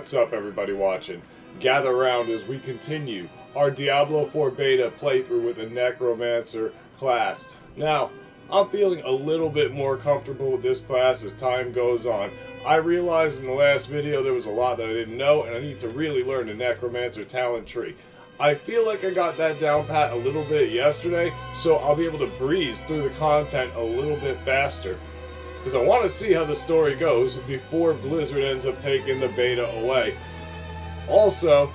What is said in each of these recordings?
What's up, everybody watching? Gather around as we continue our Diablo 4 beta playthrough with the Necromancer class. Now, I'm feeling a little bit more comfortable with this class as time goes on. I realized in the last video there was a lot that I didn't know, and I need to really learn the Necromancer talent tree. I feel like I got that down pat a little bit yesterday, so I'll be able to breeze through the content a little bit faster. Because I want to see how the story goes before Blizzard ends up taking the beta away. Also,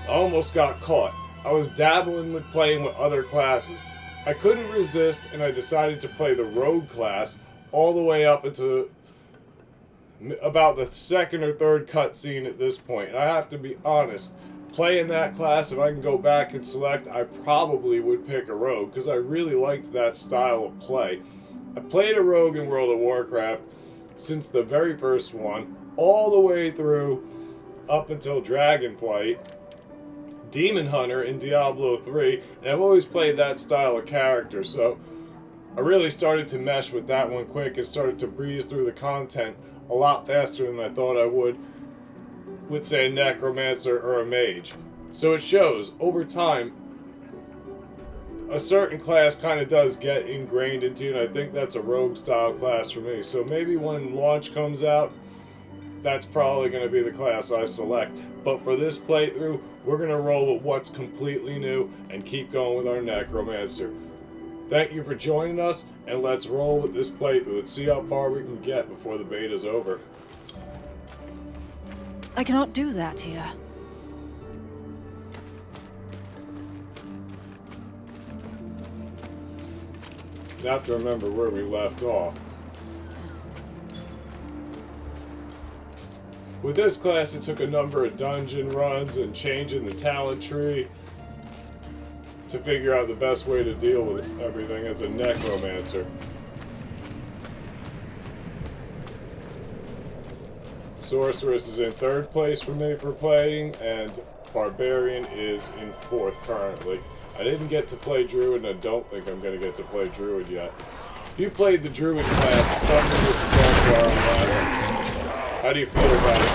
I almost got caught. I was dabbling with playing with other classes. I couldn't resist, and I decided to play the Rogue class all the way up into about the second or third cutscene at this point. And I have to be honest, playing that class, if I can go back and select, I probably would pick a Rogue, because I really liked that style of play. I played a Rogue in World of Warcraft since the very first one, all the way through up until Dragonflight, Demon Hunter in Diablo 3, and I've always played that style of character, so I really started to mesh with that one quick and started to breeze through the content a lot faster than I thought I would with, say, a Necromancer or a Mage. So it shows, over time, a certain class kind of does get ingrained into you, and I think that's a Rogue style class for me. So maybe when launch comes out, that's probably going to be the class I select. But for this playthrough, we're going to roll with what's completely new and keep going with our Necromancer. Thank you for joining us, and let's roll with this playthrough. Let's see how far we can get before the beta's over. I cannot do that here. You have to remember where we left off. With this class, it took a number of dungeon runs and changing the talent tree to figure out the best way to deal with everything as a Necromancer. Sorceress is in third place for me for playing, and Barbarian is in fourth currently. I didn't get to play Druid, and I don't think I'm going to get to play Druid yet. If you played the Druid class, tell me what your thoughts are on that. How do you feel about it?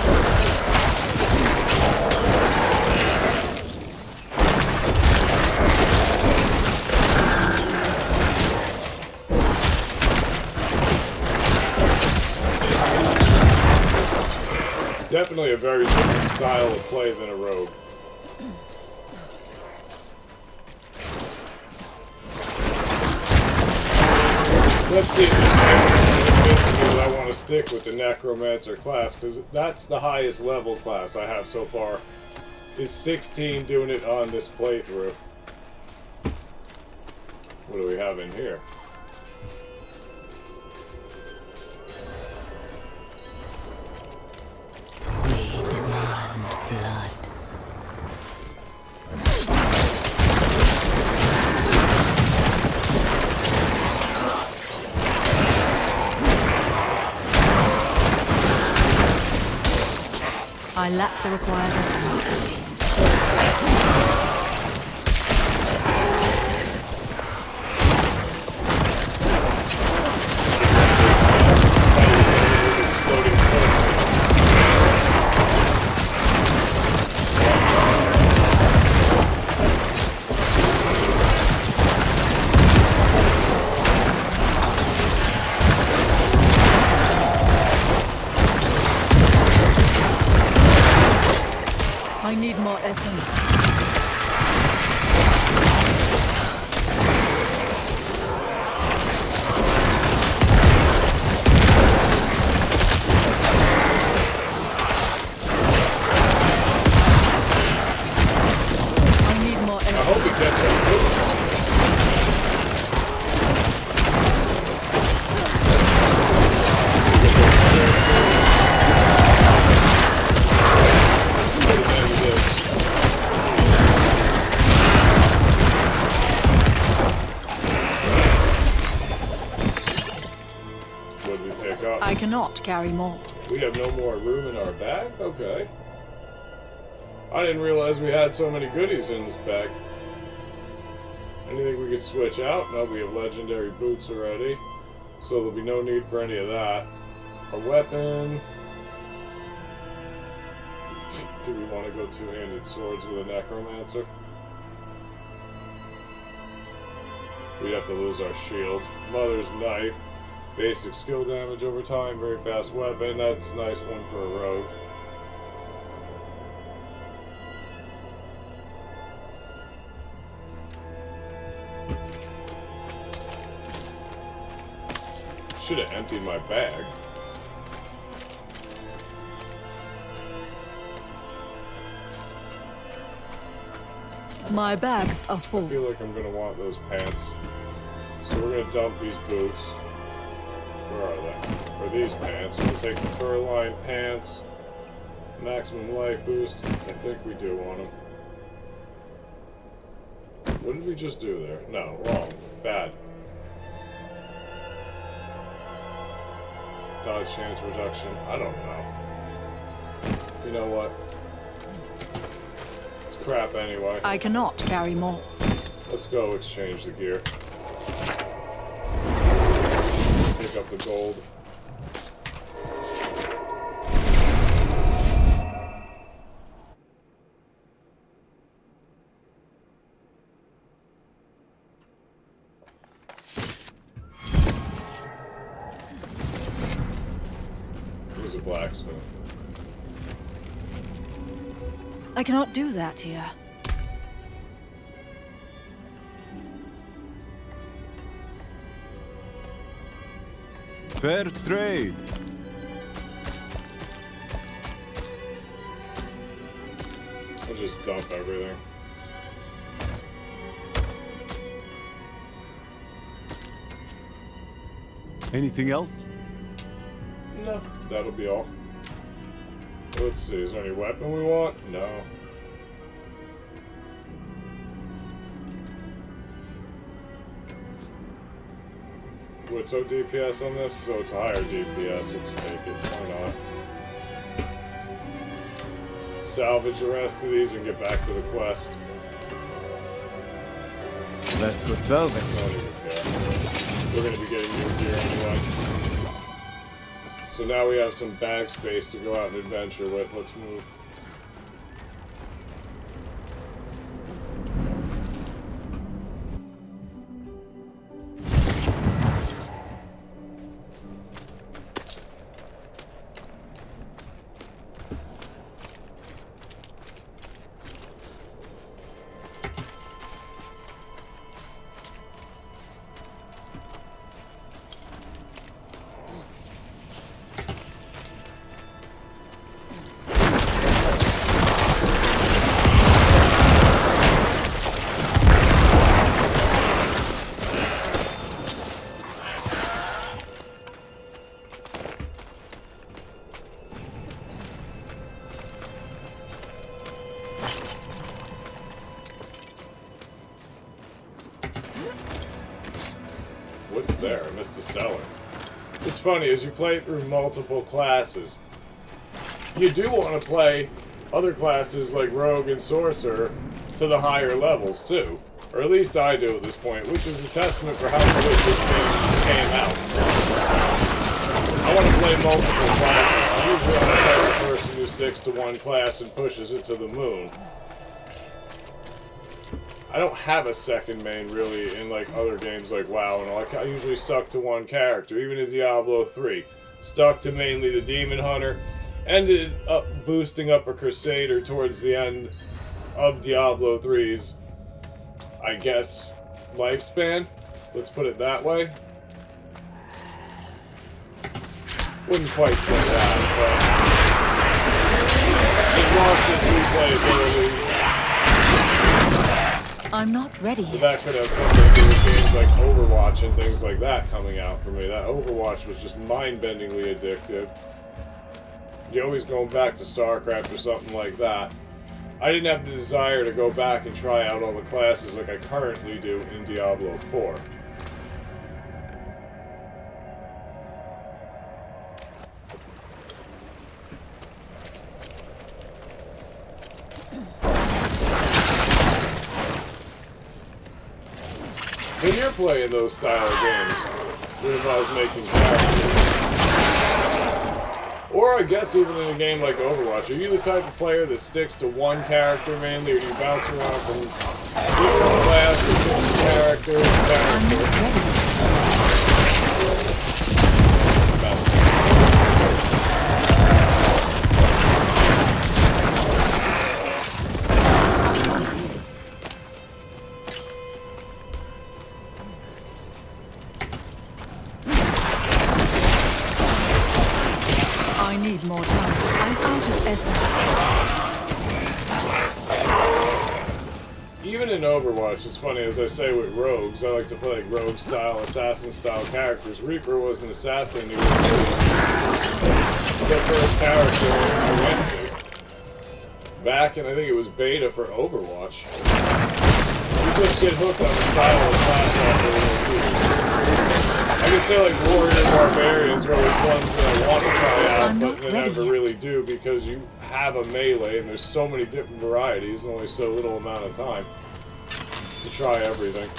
Definitely a very different style of play than a Rogue. Let's see if I want to stick with the Necromancer class, because that's the highest level class I have so far, is 16 doing it on this playthrough. What do we have in here? We demand blood. I lack the required essence. I need more essence. I need more essence. I hope it gets that. I cannot carry more. We have no more room in our bag? Okay. I didn't realize we had so many goodies in this bag. Anything we could switch out? No, we have legendary boots already. So there'll be no need for any of that. A weapon. Do we want to go two-handed swords with a Necromancer? We'd have to lose our shield. Mother's Knife. Basic skill damage over time. Very fast weapon. That's a nice one for a rogue. Should have emptied my bag. My bags are full. I feel like I'm gonna want those pants. So we're gonna dump these boots. Where are they? Or these pants. We'll take the fur-lined pants. Maximum life boost. I think we do want them. What did we just do there? No, wrong. Bad. Dodge chance reduction. I don't know. You know what? It's crap anyway. I cannot carry more. Let's go exchange the gear. Pick up the gold. Who's a blacksmith? I cannot do that here. Fair trade. I'll just dump everything. Anything else? No, that'll be all. Let's see, is there any weapon we want? No. What's our DPS on this? So it's a higher DPS, let's take it. Why not? Salvage the rest of these and get back to the quest. That's what's over. I don't even care. We're gonna be getting new gear anyway. So now we have some bag space to go out and adventure with. Let's move. What's there? I missed a cellar. It's funny, as you play through multiple classes, you do want to play other classes like Rogue and Sorcerer to the higher levels too. Or at least I do at this point, which is a testament for how quick this game came out. I want to play multiple classes. I usually want to play the person who sticks to one class and pushes it to the moon. I don't have a second main really in like other games like WoW and all. I usually stuck to one character, even in Diablo 3. Stuck to mainly the Demon Hunter. Ended up boosting up a Crusader towards the end of Diablo 3's, I guess, lifespan. Let's put it that way. Wouldn't quite say that, but it lost its replayability. I'm not ready But yet. that could have something to do with games like Overwatch and things like that coming out for me. That Overwatch was just mind-bendingly addictive. You're always going back to StarCraft or something like that. I didn't have the desire to go back and try out all the classes like I currently do in Diablo 4. When you're playing those style of games, it involves making characters, Or I guess even in a game like Overwatch, are you the type of player that sticks to one character mainly, or do you bounce around from different class or different character to character? I need more time. I'm out of essence. Even in Overwatch, it's funny, as I say with rogues, I like to play like rogue-style, assassin-style characters. Reaper was an assassin. He was the first character I went to. Back in, I think it was beta for Overwatch. You just get hooked on the style of class after a I could say like warrior barbarians are always ones that I want to try out, but they never really do because you have a melee and there's so many different varieties and only so little amount of time to try everything.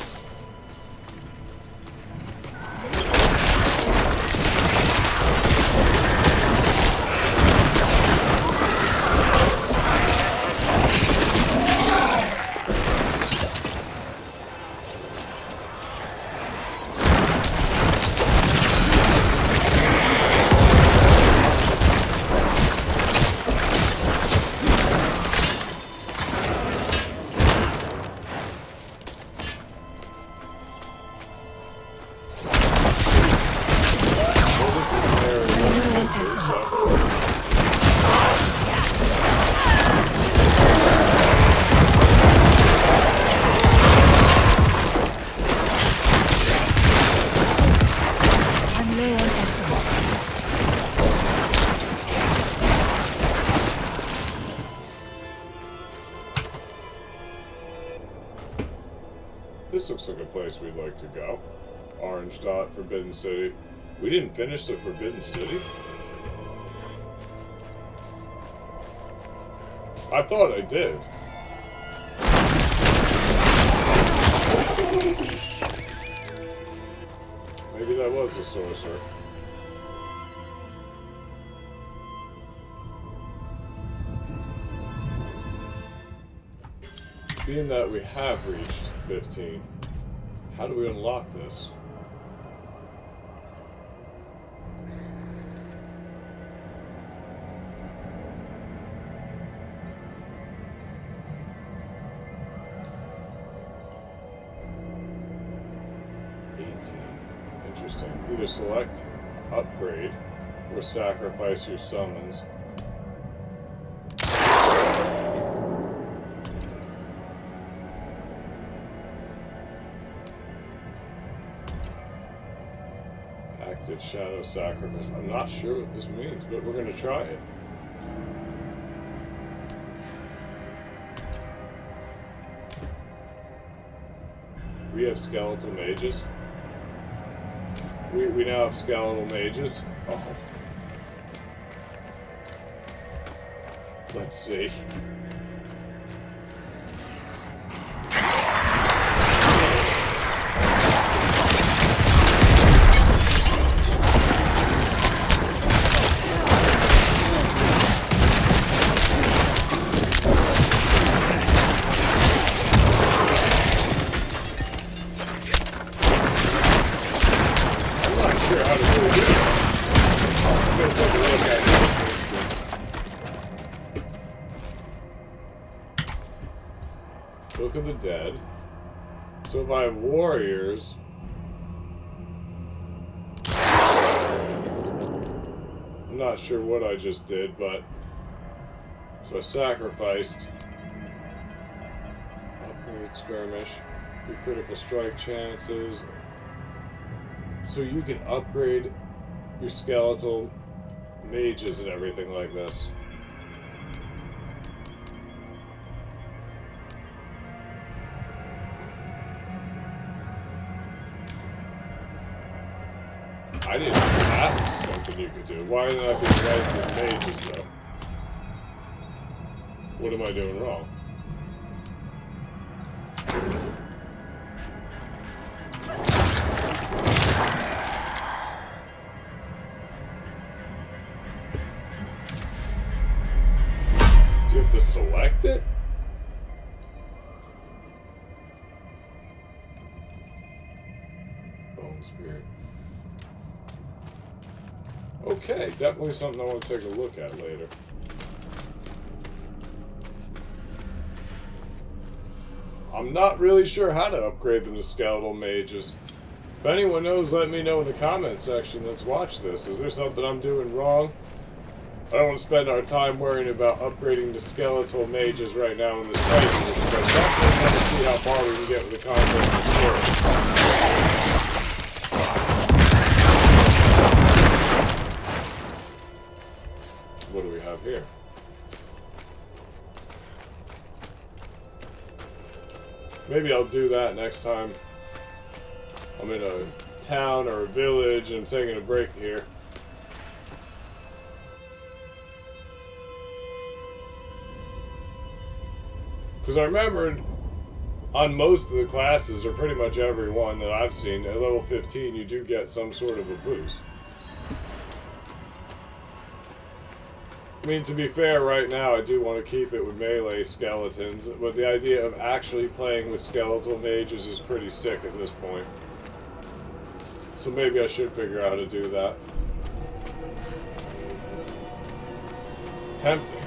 This looks like a place we'd like to go. Orange dot, Forbidden City. We didn't finish the Forbidden City? I thought I did. Maybe that was the sorcerer. Being that we have reached 15, how do we unlock this? Interesting. Either select upgrade or sacrifice your summons. Active shadow sacrifice. I'm not sure what this means, but we're going to try it. We have skeletal mages. We now have skeletal mages. Oh. Let's see. Book of the Dead. So if I have warriors, I'm not sure what I just did, but so I sacrificed. Upgrade skirmish, your critical strike chances. So you can upgrade your skeletal mages and everything like this. I didn't know that was something you could do. Why didn't I be right with mages, though? What am I doing wrong? to select it? Bone Spirit. Okay, definitely something I want to take a look at later. I'm not really sure how to upgrade them to skeletal mages. If anyone knows, let me know in the comment section. Let's watch this. Is there something I'm doing wrong? I don't want to spend our time worrying about upgrading to skeletal mages right now in this fight, but I definitely want to see how far we can get with the concept of sword. What do we have here? Maybe I'll do that next time I'm in a town or a village and I'm taking a break here. Because I remembered on most of the classes, or pretty much every one that I've seen, at level 15 you do get some sort of a boost. I mean, to be fair, right now I do want to keep it with melee skeletons, but the idea of actually playing with skeletal mages is pretty sick at this point. So maybe I should figure out how to do that. Tempting.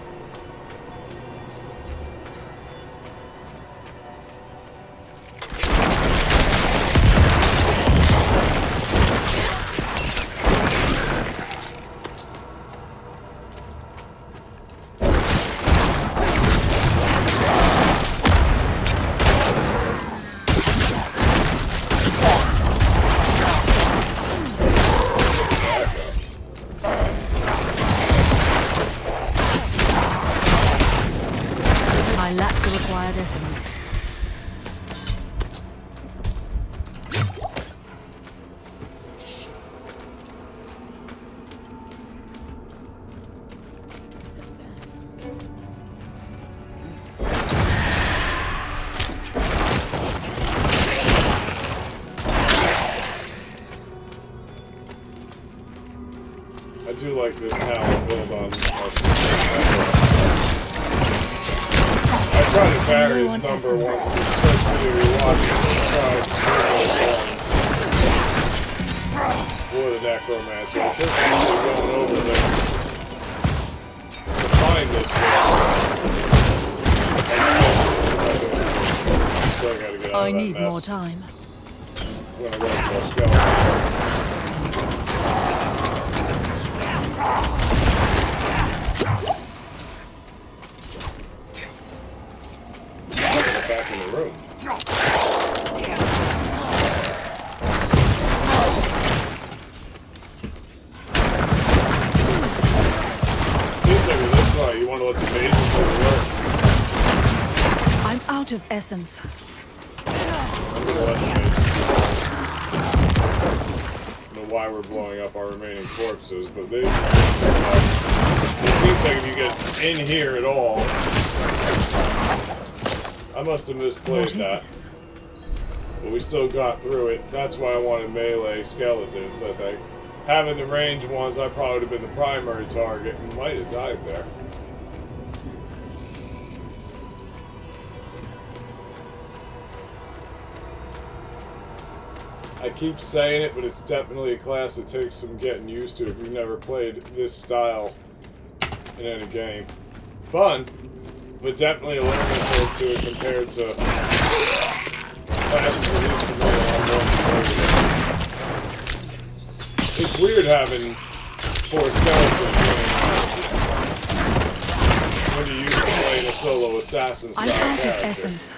I do like this town build on. I tried to various number ones in this first video we watched. For the Necromancer. I'm just actually going over there to find this one. So I gotta get out of I that need mess. more time. I'm gonna go for a skeleton. Back in the room. Seems like with this fight, you want to let the mages go to work. I'm out of essence. I'm gonna let the mages do that. I don't know why we're blowing up our remaining corpses, but it seems like if you get in here at all, I must have misplayed that. This? But we still got through it. That's why I wanted melee skeletons, I think. Having the ranged ones, I probably would have been the primary target and might have died there. I keep saying it, but it's definitely a class that takes some getting used to if you've never played this style in any game. Fun, but definitely a learning curve to it compared to classes at least for me that I'm more familiar with. It's weird having 4 skeletons when you used to play a solo assassin style I'm out character. of essence.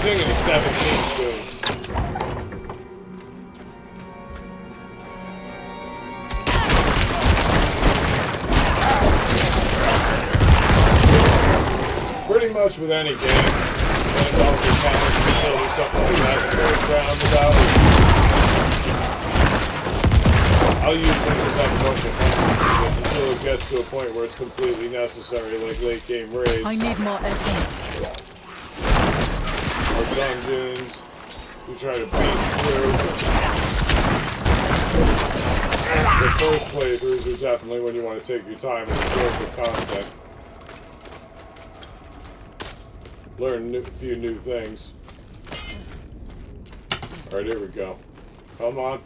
Thinking of 17 soon. Pretty much with any game, when it comes to challenge to kill or something like that, the first roundabout, I'll usually just have a bunch of hunts until it it gets to a point where it's completely necessary, like late game raids. I need more essence. Or dungeons. You try to beat through. The first playthroughs are definitely when you want to take your time and absorb the content. Learn a few new things. Alright, here we go. Come on.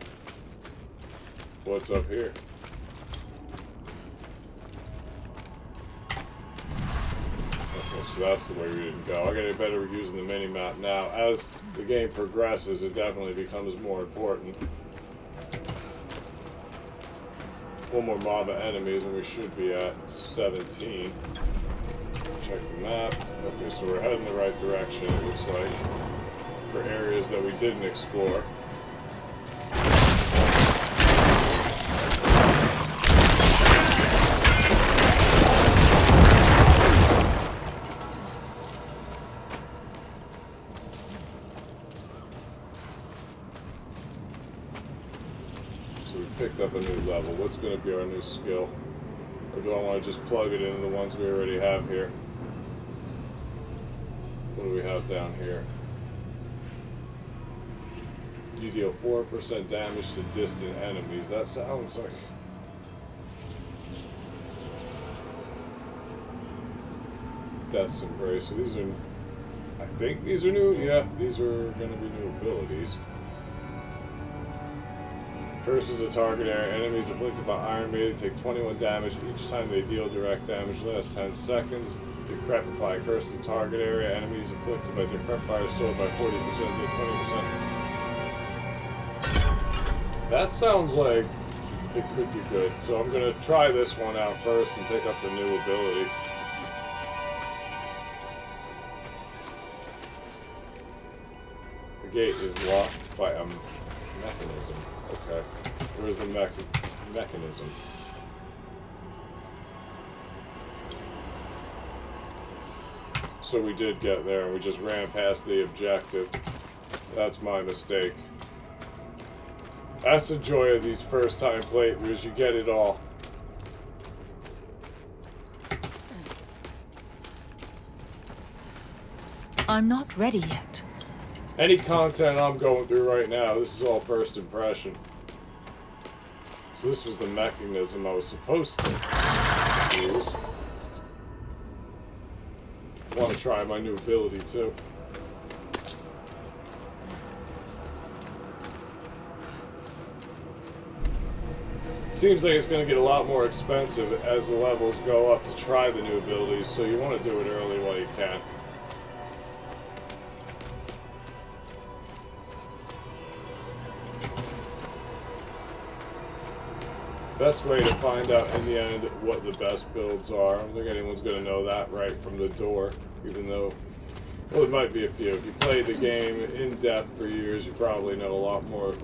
What's up here? Okay, so that's the way we didn't go. I gotta get better at using the mini-map now. As the game progresses, it definitely becomes more important. One more mob of enemies and we should be at 17. Check the map. Okay, so we're heading the right direction, it looks like, for areas that we didn't explore. So we picked up a new level. What's going to be our new skill? Or do I want to just plug it into the ones we already have here? What do we have down here? You deal 4% damage to distant enemies. That sounds like... Death's Embrace. So these are... I think these are new? Yeah, these are going to be new abilities. Curses a target area. Enemies afflicted by Iron Maiden take 21 damage each time they deal direct damage. Last 10 seconds. Decrepify. Curse the target area. Enemies afflicted by Decrepify are slowed by 40% to 20%. That sounds like it could be good. So I'm going to try this one out first and pick up the new ability. The gate is locked by a mechanism. Okay. Where's the mechanism? So we did get there, and we just ran past the objective. That's my mistake. That's the joy of these first-time playthroughs. You get it all. I'm not ready yet. Any content I'm going through right now, this is all first impression. So this was the mechanism I was supposed to use. I want to try my new ability too. Seems like it's going to get a lot more expensive as the levels go up to try the new abilities, so you want to do it early while you can. Best way to find out in the end what the best builds are. I don't think anyone's going to know that right from the door, even though, well, there might be a few. If you played the game in depth for years, you probably know a lot more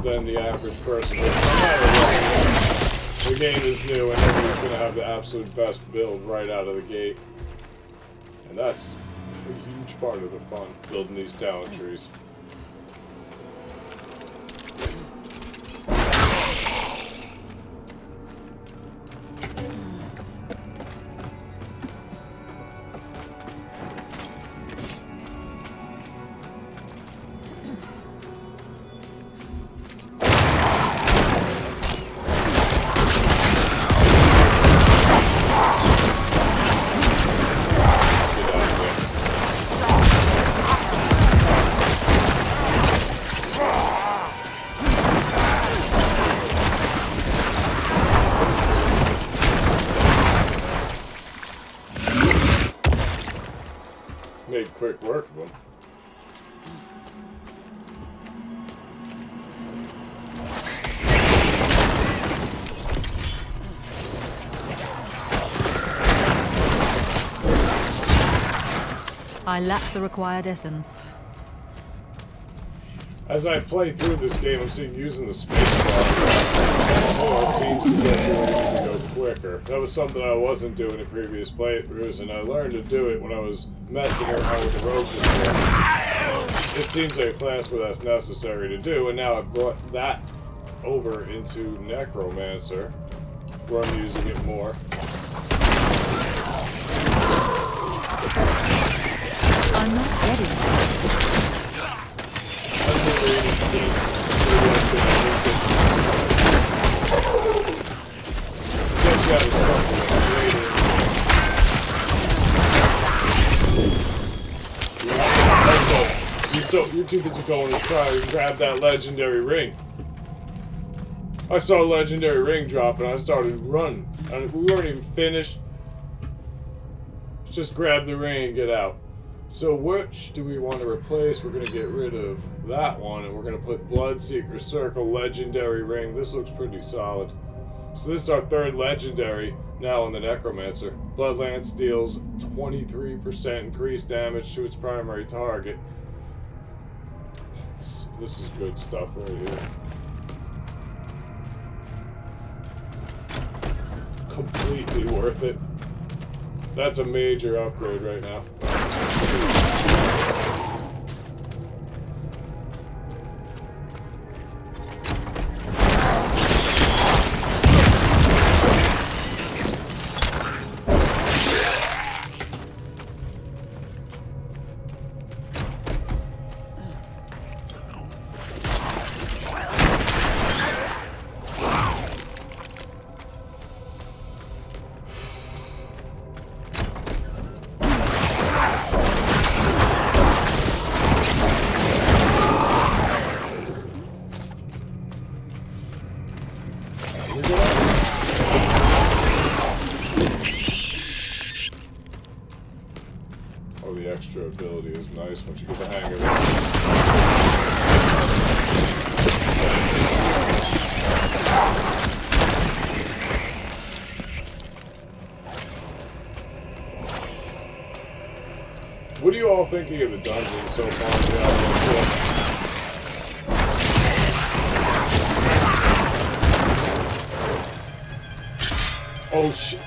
than the average person. But no matter what, the game is new and everyone's going to have the absolute best build right out of the gate. And that's a huge part of the fun, building these talent trees. Made quick work of them. I lack the required essence. As I play through this game, I'm seeing using the space bar. Oh, it seems to get you where you need to go quicker. That was something I wasn't doing in previous playthroughs, and I learned to do it when I was messing around with the rogue destroyer. It seems like a class where that's necessary to do, and now I've brought that over into Necromancer. run using it more. I'm not ready. You're too busy going to try and grab that legendary ring. I saw a legendary ring drop and I started running. And we weren't even finished. Just grab the ring and get out. So which do we want to replace? We're going to get rid of that one and we're going to put Bloodseeker Circle Legendary Ring. This looks pretty solid. So this is our third legendary now on the Necromancer. Bloodlance deals 23% increased damage to its primary target. This is good stuff right here. Completely worth it. That's a major upgrade right now. Oh, the extra ability is nice once you get the hang of it. What are you all thinking of the dungeon so far? Oh shit.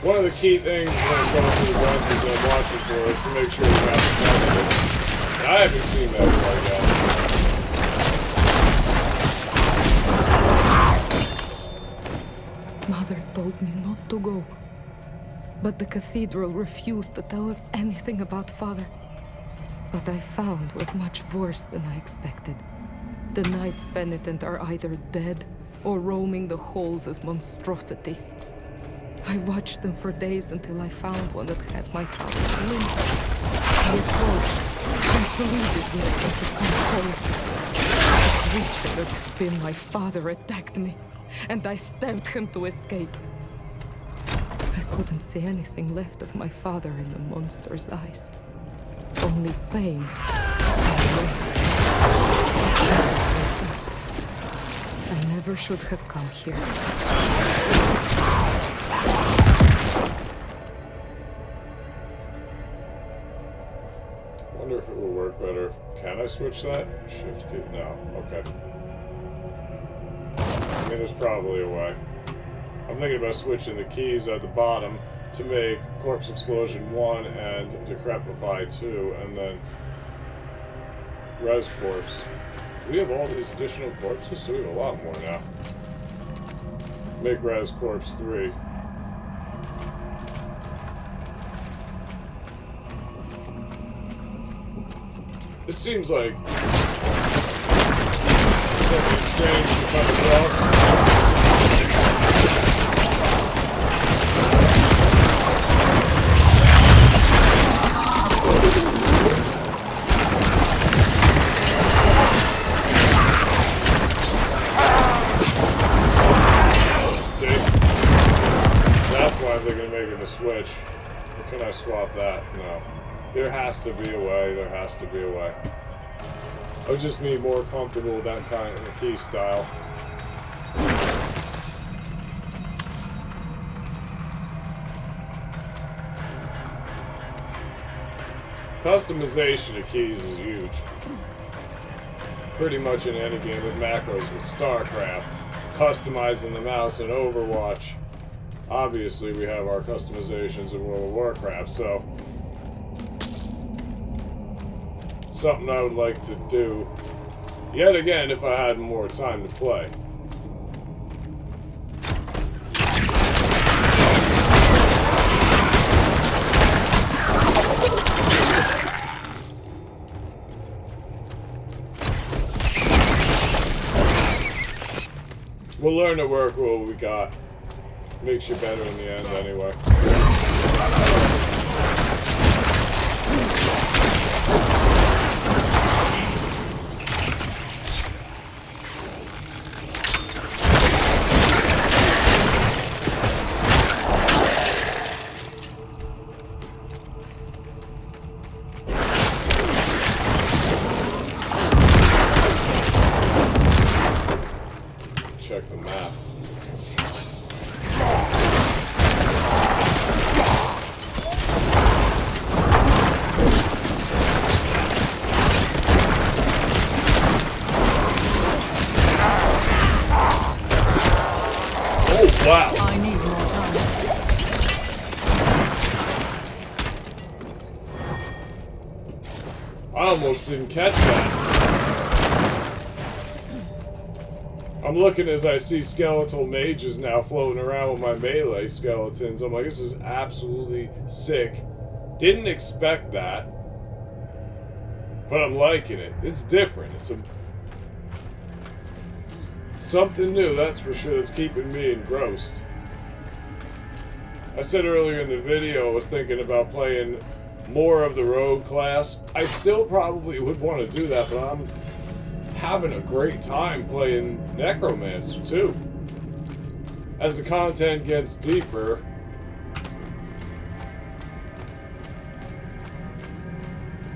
One of the key things when I'm going through the dungeons and I'm watching for is to make sure you have the target. I haven't seen that quite yet. Mother told me not to go. But the cathedral refused to tell us anything about Father. What I found was much worse than I expected. The Knights Penitent are either dead or roaming the halls as monstrosities. I watched them for days until I found one that had my father's limb. I approached and pleaded with him to come home. The creature that had been my father attacked me, and I stabbed him to escape. I couldn't see anything left of my father in the monster's eyes. Only pain. I never should have come here. Wonder if it will work better. Can I switch that? Shift key? No. Okay. I mean, there's probably a way. I'm thinking about switching the keys at the bottom to make Corpse Explosion 1 and Decrepify 2, and then Res Corpse. We have all these additional corpses, so we have a lot more now. Make Res Corpse 3. This seems like something strange to come across. See? That's why they're going to make it a switch. Or can I swap that? No. There has to be a way. There has to be a way. I just need more comfortable with that kind of key style. Customization of keys is huge. pretty much in any game with macros with StarCraft, customizing the mouse in Overwatch. Obviously, we have our customizations in World of Warcraft, so something I would like to do yet again if I had more time to play. We'll learn to work with what we got. Makes you better in the end anyway. Check the map. Oh, wow. I need more time. I almost didn't catch that. I'm looking as I see skeletal mages now floating around with my melee skeletons. I'm like, this is absolutely sick. Didn't expect that. But I'm liking it. It's different. It's something new, that's for sure. That's keeping me engrossed. I said earlier in the video I was thinking about playing more of the rogue class. I still probably would want to do that, but I'm having a great time playing Necromancer too. As the content gets deeper,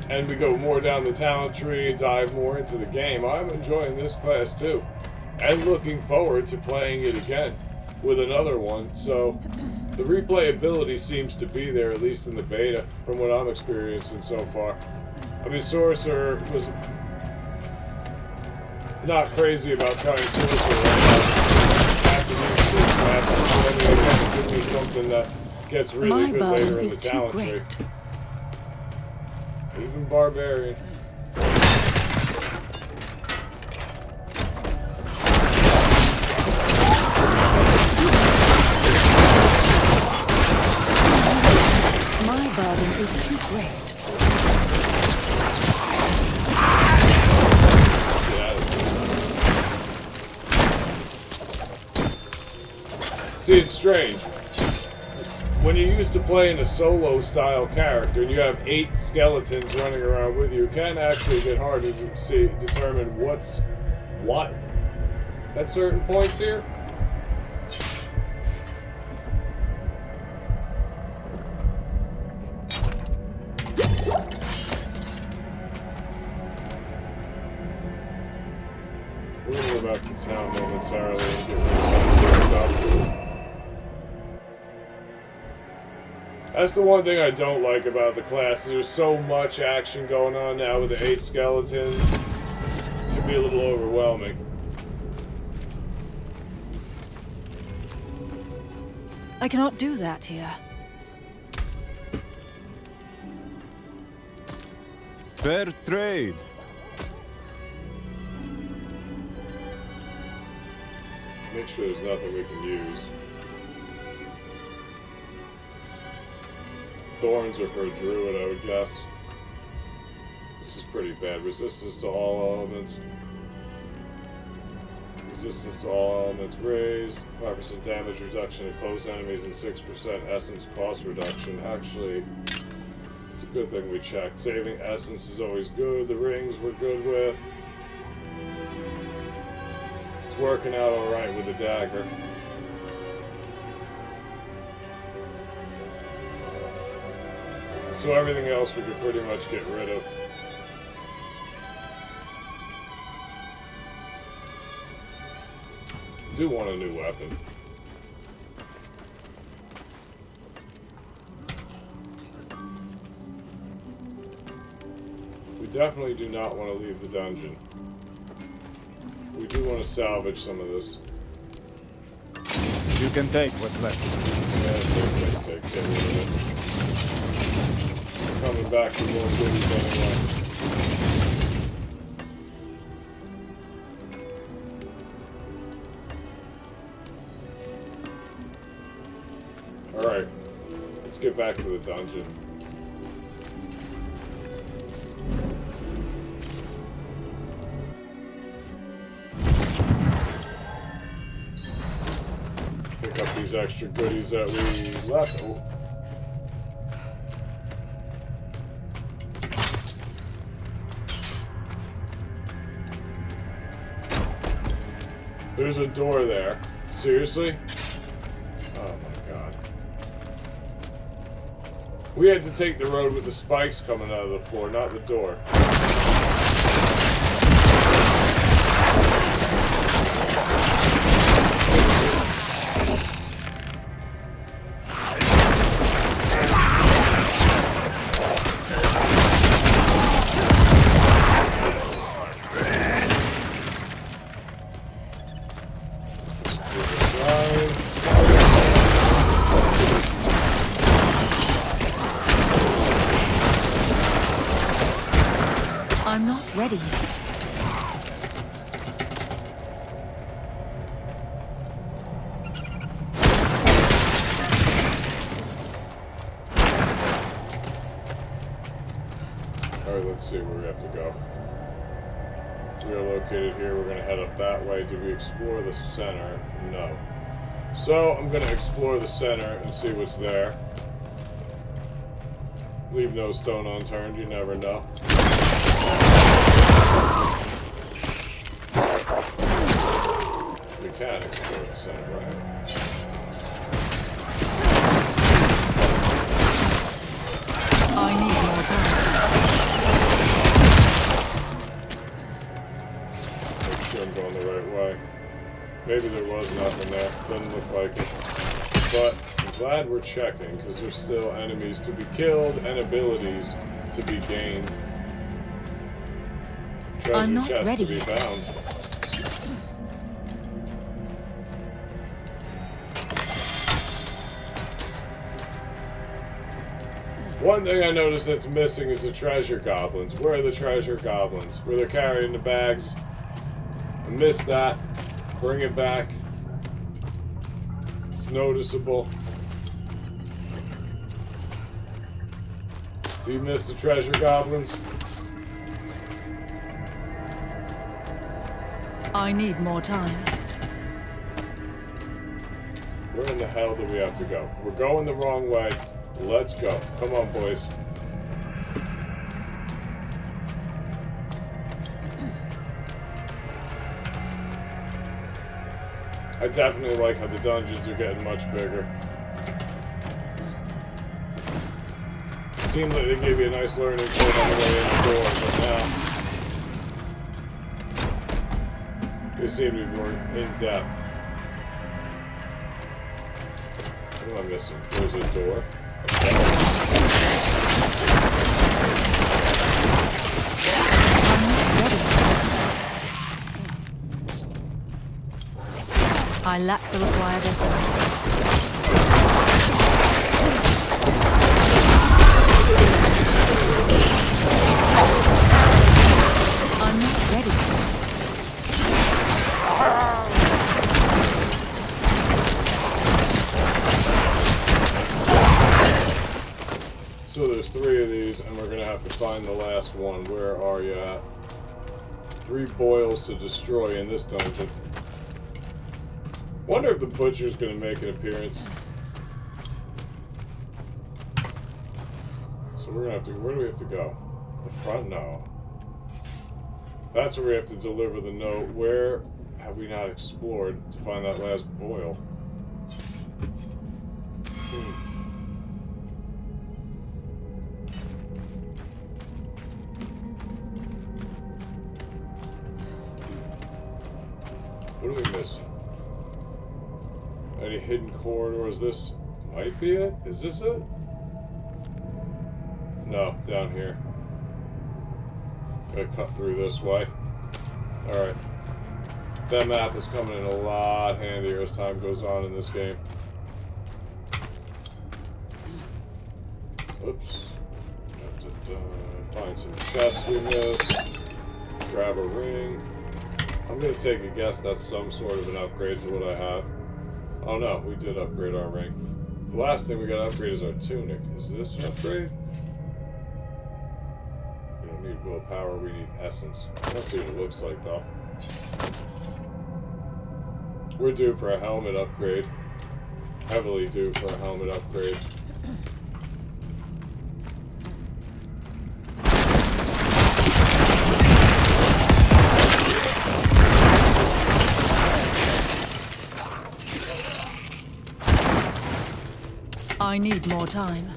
and we go more down the talent tree and dive more into the game, I'm enjoying this class too. And looking forward to playing it again with another one. So the replayability seems to be there, at least in the beta, from what I'm experiencing so far. I mean, Sorcerer was not crazy about trying Sorcerer right now. After these two classes, but I mean, again, it gives me something that gets really good later in the talent tree. Even Barbarian. My burden is too great. See, it's strange. When you're used to playing a solo style character and you have 8 skeletons running around with you, it can actually get hard to determine what's what at certain points here. We're gonna go back to town momentarily and get rid of some of this stuff. That's the one thing I don't like about the class. There's so much action going on now with the 8 skeletons. It can be a little overwhelming. I cannot do that here. Fair trade. Make sure there's nothing we can use. Thorns are for a druid, I would guess. This is pretty bad. Resistance to all elements. Resistance to all elements raised. 5% damage reduction to close enemies and 6% essence cost reduction. Actually, it's a good thing we checked. Saving essence is always good. The rings we're good with. It's working out alright with the dagger. So everything else we could pretty much get rid of. Do want a new weapon. We definitely do not want to leave the dungeon. we do want to salvage some of this. You can take what's left. Yeah, take rid of it. Coming back to more goodies anyway. Alright, let's get back to the dungeon. Pick up these extra goodies that we left. Oh. There's a door there. Seriously? Oh my god. We had to take the road with the spikes coming out of the floor, not the door. I'm not ready yet. Alright, let's see where we have to go. We are located here. We're going to head up that way. Did we explore the center? No. So, I'm going to explore the center and see what's there. Leave no stone unturned. You never know. We can explore the center, right? I need more time. Make sure I'm going the right way. Maybe there was nothing there. Doesn't look like it. But I'm glad we're checking, because there's still enemies to be killed and abilities to be gained. Treasure chests to be found. One thing I noticed that's missing is the treasure goblins. Where are the treasure goblins? Where they're carrying the bags? I missed that. Bring it back. It's noticeable. Do you miss the treasure goblins? I need more time. Where in the hell do we have to go? We're going the wrong way. Let's go. Come on, boys. I definitely like how the dungeons are getting much bigger. Seemed like they gave you a nice learning curve on the way in the door, but now they seem to be more in-depth. What am I missing? There's a door. Okay. I lack the required essence. I'm not ready. So there's 3 of these, and we're gonna have to find the last one. Where are you at? 3 boils to destroy in this dungeon. Wonder if the butcher's gonna make an appearance. So we're gonna have to. Where do we have to go? The front? No. That's where we have to deliver the note. Where have we not explored to find that last boil? What are we missing? Any hidden corridors? This might be it. Is this it? No, down here. Gotta cut through this way. Alright. That map is coming in a lot handier as time goes on in this game. Oops. Find some chests we missed. Grab a ring. I'm gonna take a guess that's some sort of an upgrade to what I have. Oh no, we did upgrade our ring. The last thing we gotta upgrade is our tunic. Is this an upgrade? We don't need willpower, we need essence. Let's see what it looks like though. We're due for a helmet upgrade. Heavily due for a helmet upgrade. I need more time.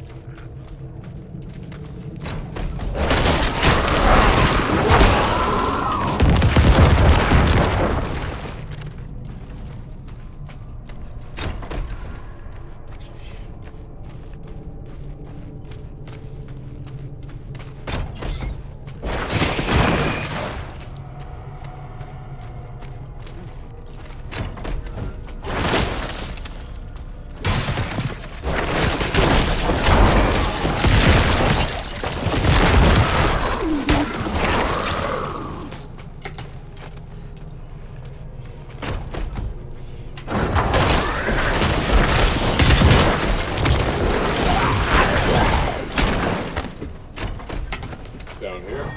Down here.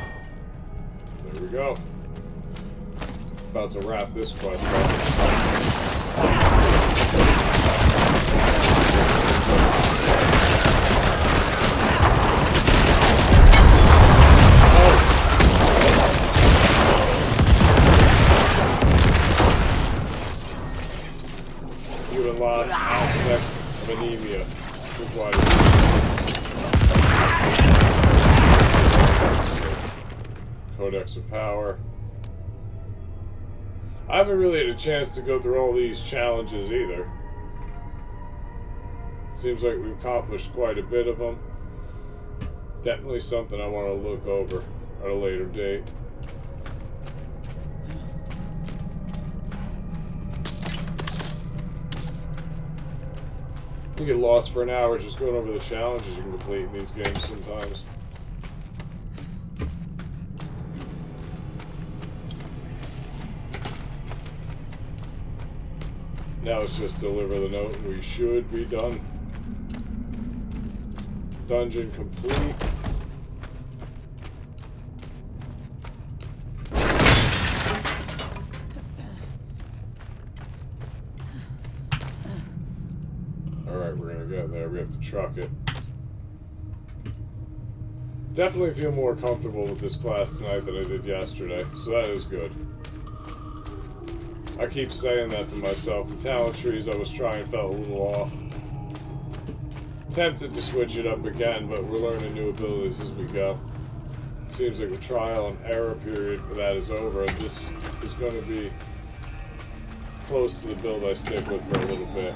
There we go. About to wrap this quest up. You unlock aspect of anemia. Codex of Power. I haven't really had a chance to go through all these challenges either. Seems like we've accomplished quite a bit of them. Definitely something I want to look over at a later date. You get lost for an hour just going over the challenges you can complete in these games sometimes. Now let's just deliver the note and we should be done. Dungeon complete. Alright, we're gonna get there. We have to truck it. Definitely feel more comfortable with this class tonight than I did yesterday, so that is good. I keep saying that to myself. The talent trees I was trying felt a little off. Tempted to switch it up again, but we're learning new abilities as we go. Seems like the trial and error period for that is over, and this is going to be close to the build I stick with for a little bit.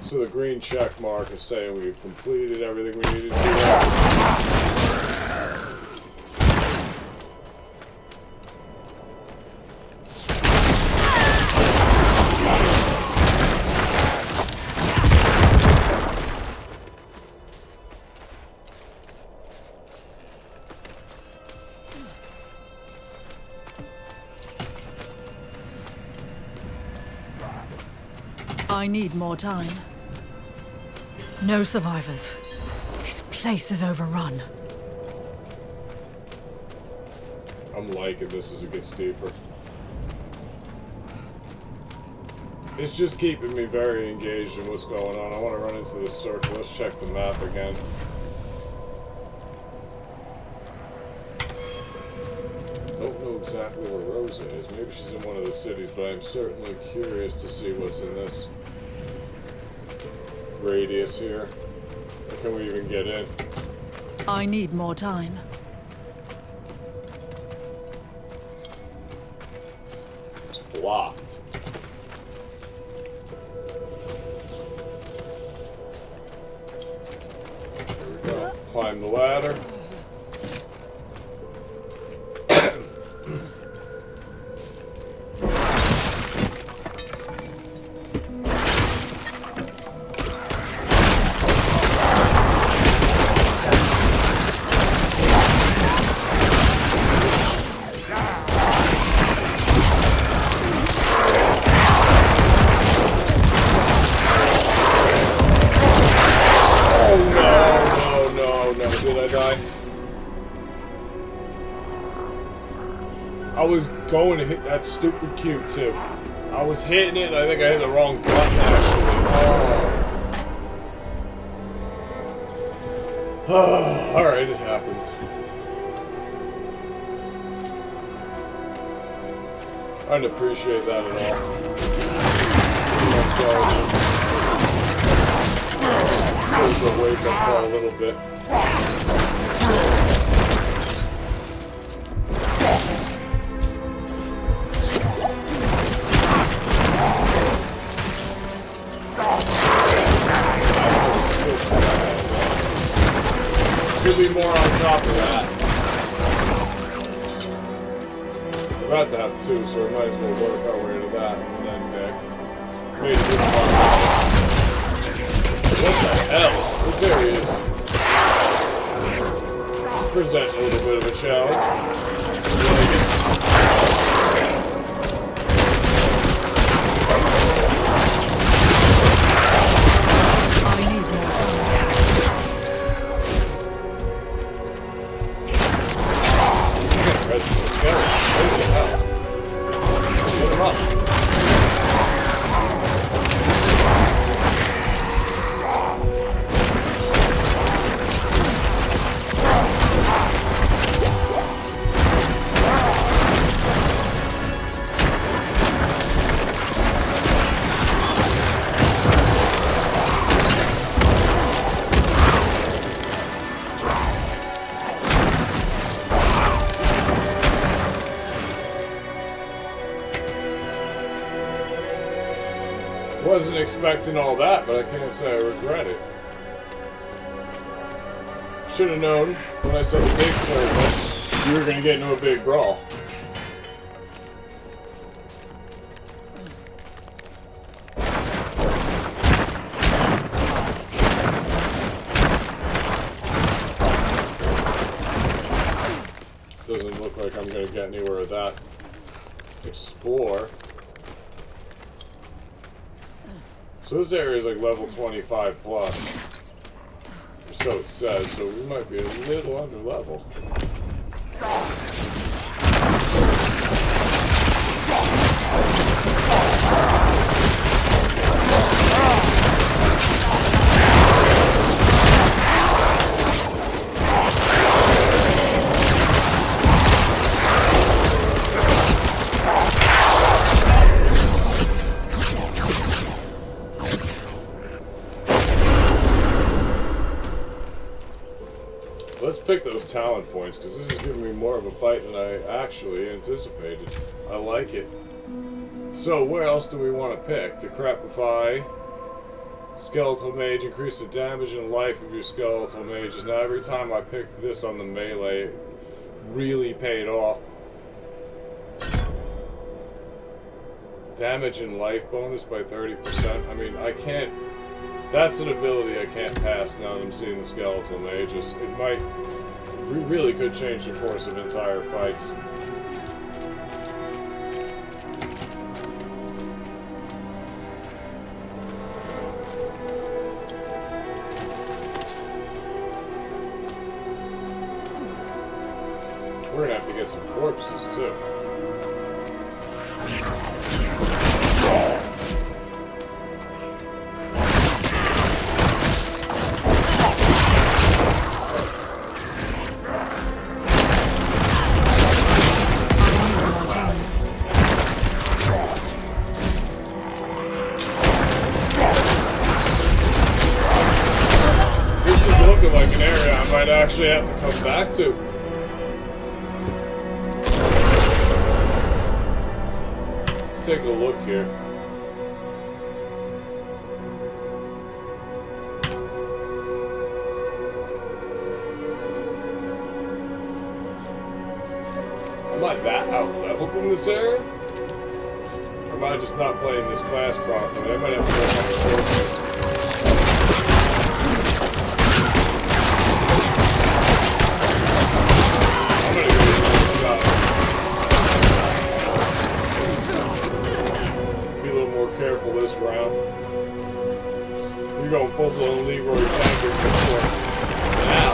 So the green check mark is saying we've completed everything we needed to do. I need more time. No survivors. This place is overrun. I'm liking this as it gets deeper. It's just keeping me very engaged in what's going on. I want to run into this circle. Let's check the map again. Don't know exactly where Rosa is. Maybe she's in one of the cities, but I'm certainly curious to see what's in this radius here. Or can we even get in? I need more time. It's blocked. Climb the ladder. I was going to hit that stupid cube too. I was hitting it and I think I hit the wrong button actually. Oh. Alright, it happens. I didn't appreciate that at all. That's why I wake up for a little bit. Could be more on top of that. We're about to have two, so we might as well work our way to that and then pick. Maybe this one. What the hell? This area is present a little bit of a challenge. Wasn't expecting all that, but I can't say I regret it. Should have known when I saw the big circle, you were going to get into a big brawl. Doesn't look like I'm going to get anywhere with that. Explore. So this area is like level 25 plus. Or so it says, so we might be a little under level. Let's pick those talent points, because this is giving me more of a fight than I actually anticipated. I like it. So, where else do we want to pick? Decrepify. Skeletal Mage. Increase the damage and life of your Skeletal Mages. Now, every time I picked this on the melee, it really paid off. Damage and life bonus by 30%. I mean, I can't... That's an ability I can't pass now that I'm seeing the Skeletal Mages. It might... really could change the course of entire fights. We're gonna have to get some corpses too. Like an area I might actually have to come back to. Let's take a look here. Am I that out-leveled in this area? Or am I just not playing this class properly? I might have to go back to corpses. Careful this round. You're going full-blown Leroy Jenkins before. Now.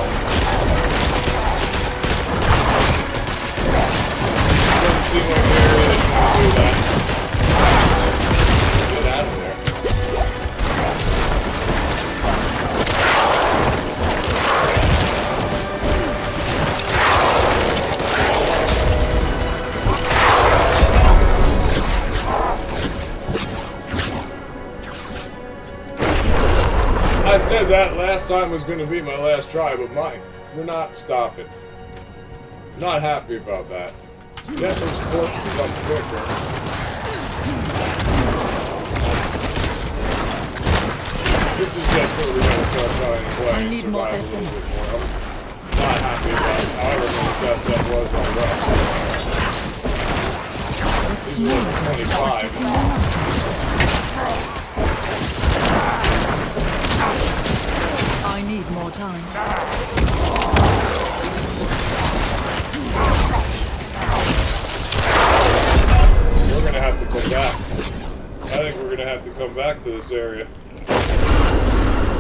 Doesn't seem like they're really trying to do that. Get out of there. I said that last time was going to be my last try, but we're not stopping. Not happy about that. Get those corpses up quicker. This is just where we're going to start trying to play. I need more essence. I'm not happy about however many tests that was already. This is level 25. I need more time. We're gonna have to come back. I think we're gonna have to come back to this area.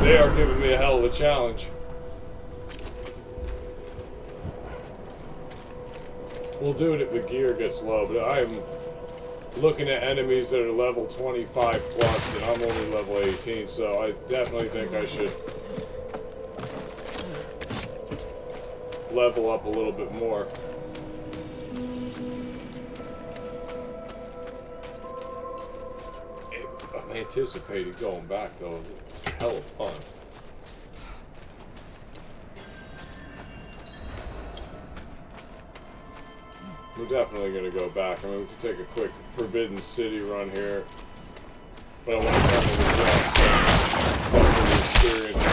They are giving me a hell of a challenge. We'll do it if the gear gets low, but I am looking at enemies that are level 25 plus, and I'm only level 18, so I definitely think I should level up a little bit more. I'm anticipating going back though. It's a hell of fun. We're definitely going to go back. I mean, we could take a quick Forbidden City run here. But I want to come with the experience.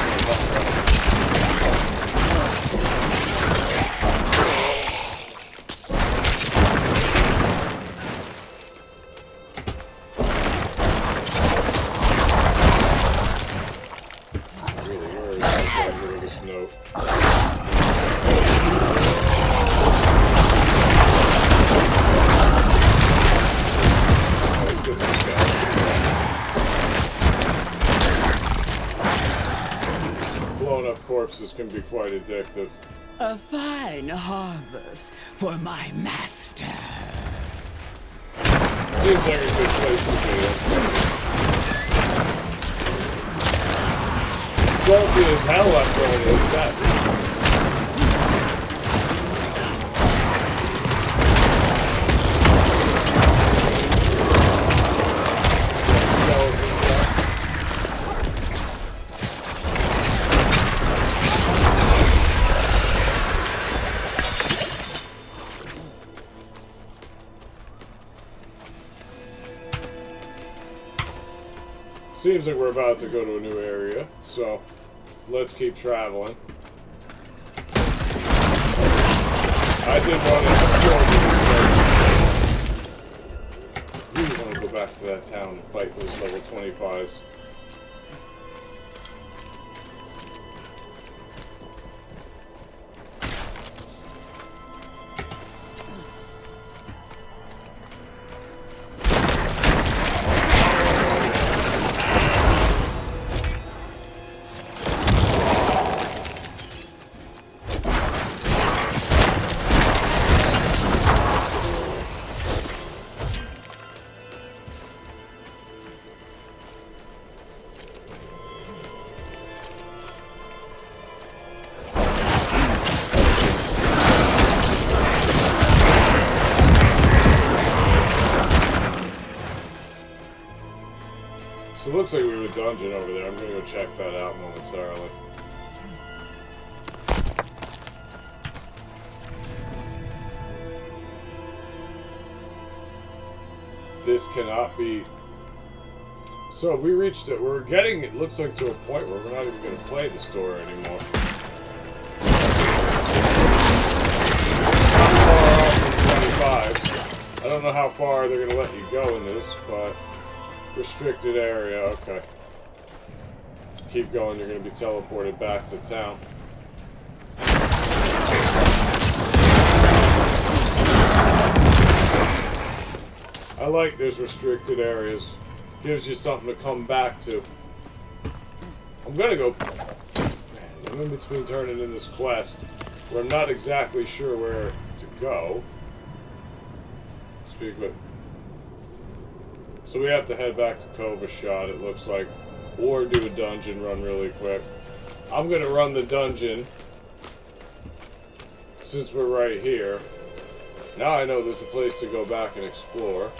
Corpses can be quite addictive. A fine harvest for my master. Seems like a good place to be. Salty as hell after all those deaths. Seems like we're about to go to a new area, so let's keep traveling. I did want to explore this place. I really want to go back to that town and fight those level 25s. looks like we have a dungeon over there. I'm gonna go check that out momentarily. This cannot be. So we reached it. We're getting, it looks like, to a point where we're not even going to play the story anymore. Not far off from 25. I don't know how far they're going to let you go in this, but restricted area. Okay. Keep going. You're going to be teleported back to town. I like there's restricted areas. Gives you something to come back to. I'm gonna go. Man, I'm in between turning in this quest where I'm not exactly sure where to go. Speak with. So we have to head back to Frozenshady, it looks like, or do a dungeon run really quick. I'm gonna run the dungeon since we're right here. Now I know there's a place to go back and explore.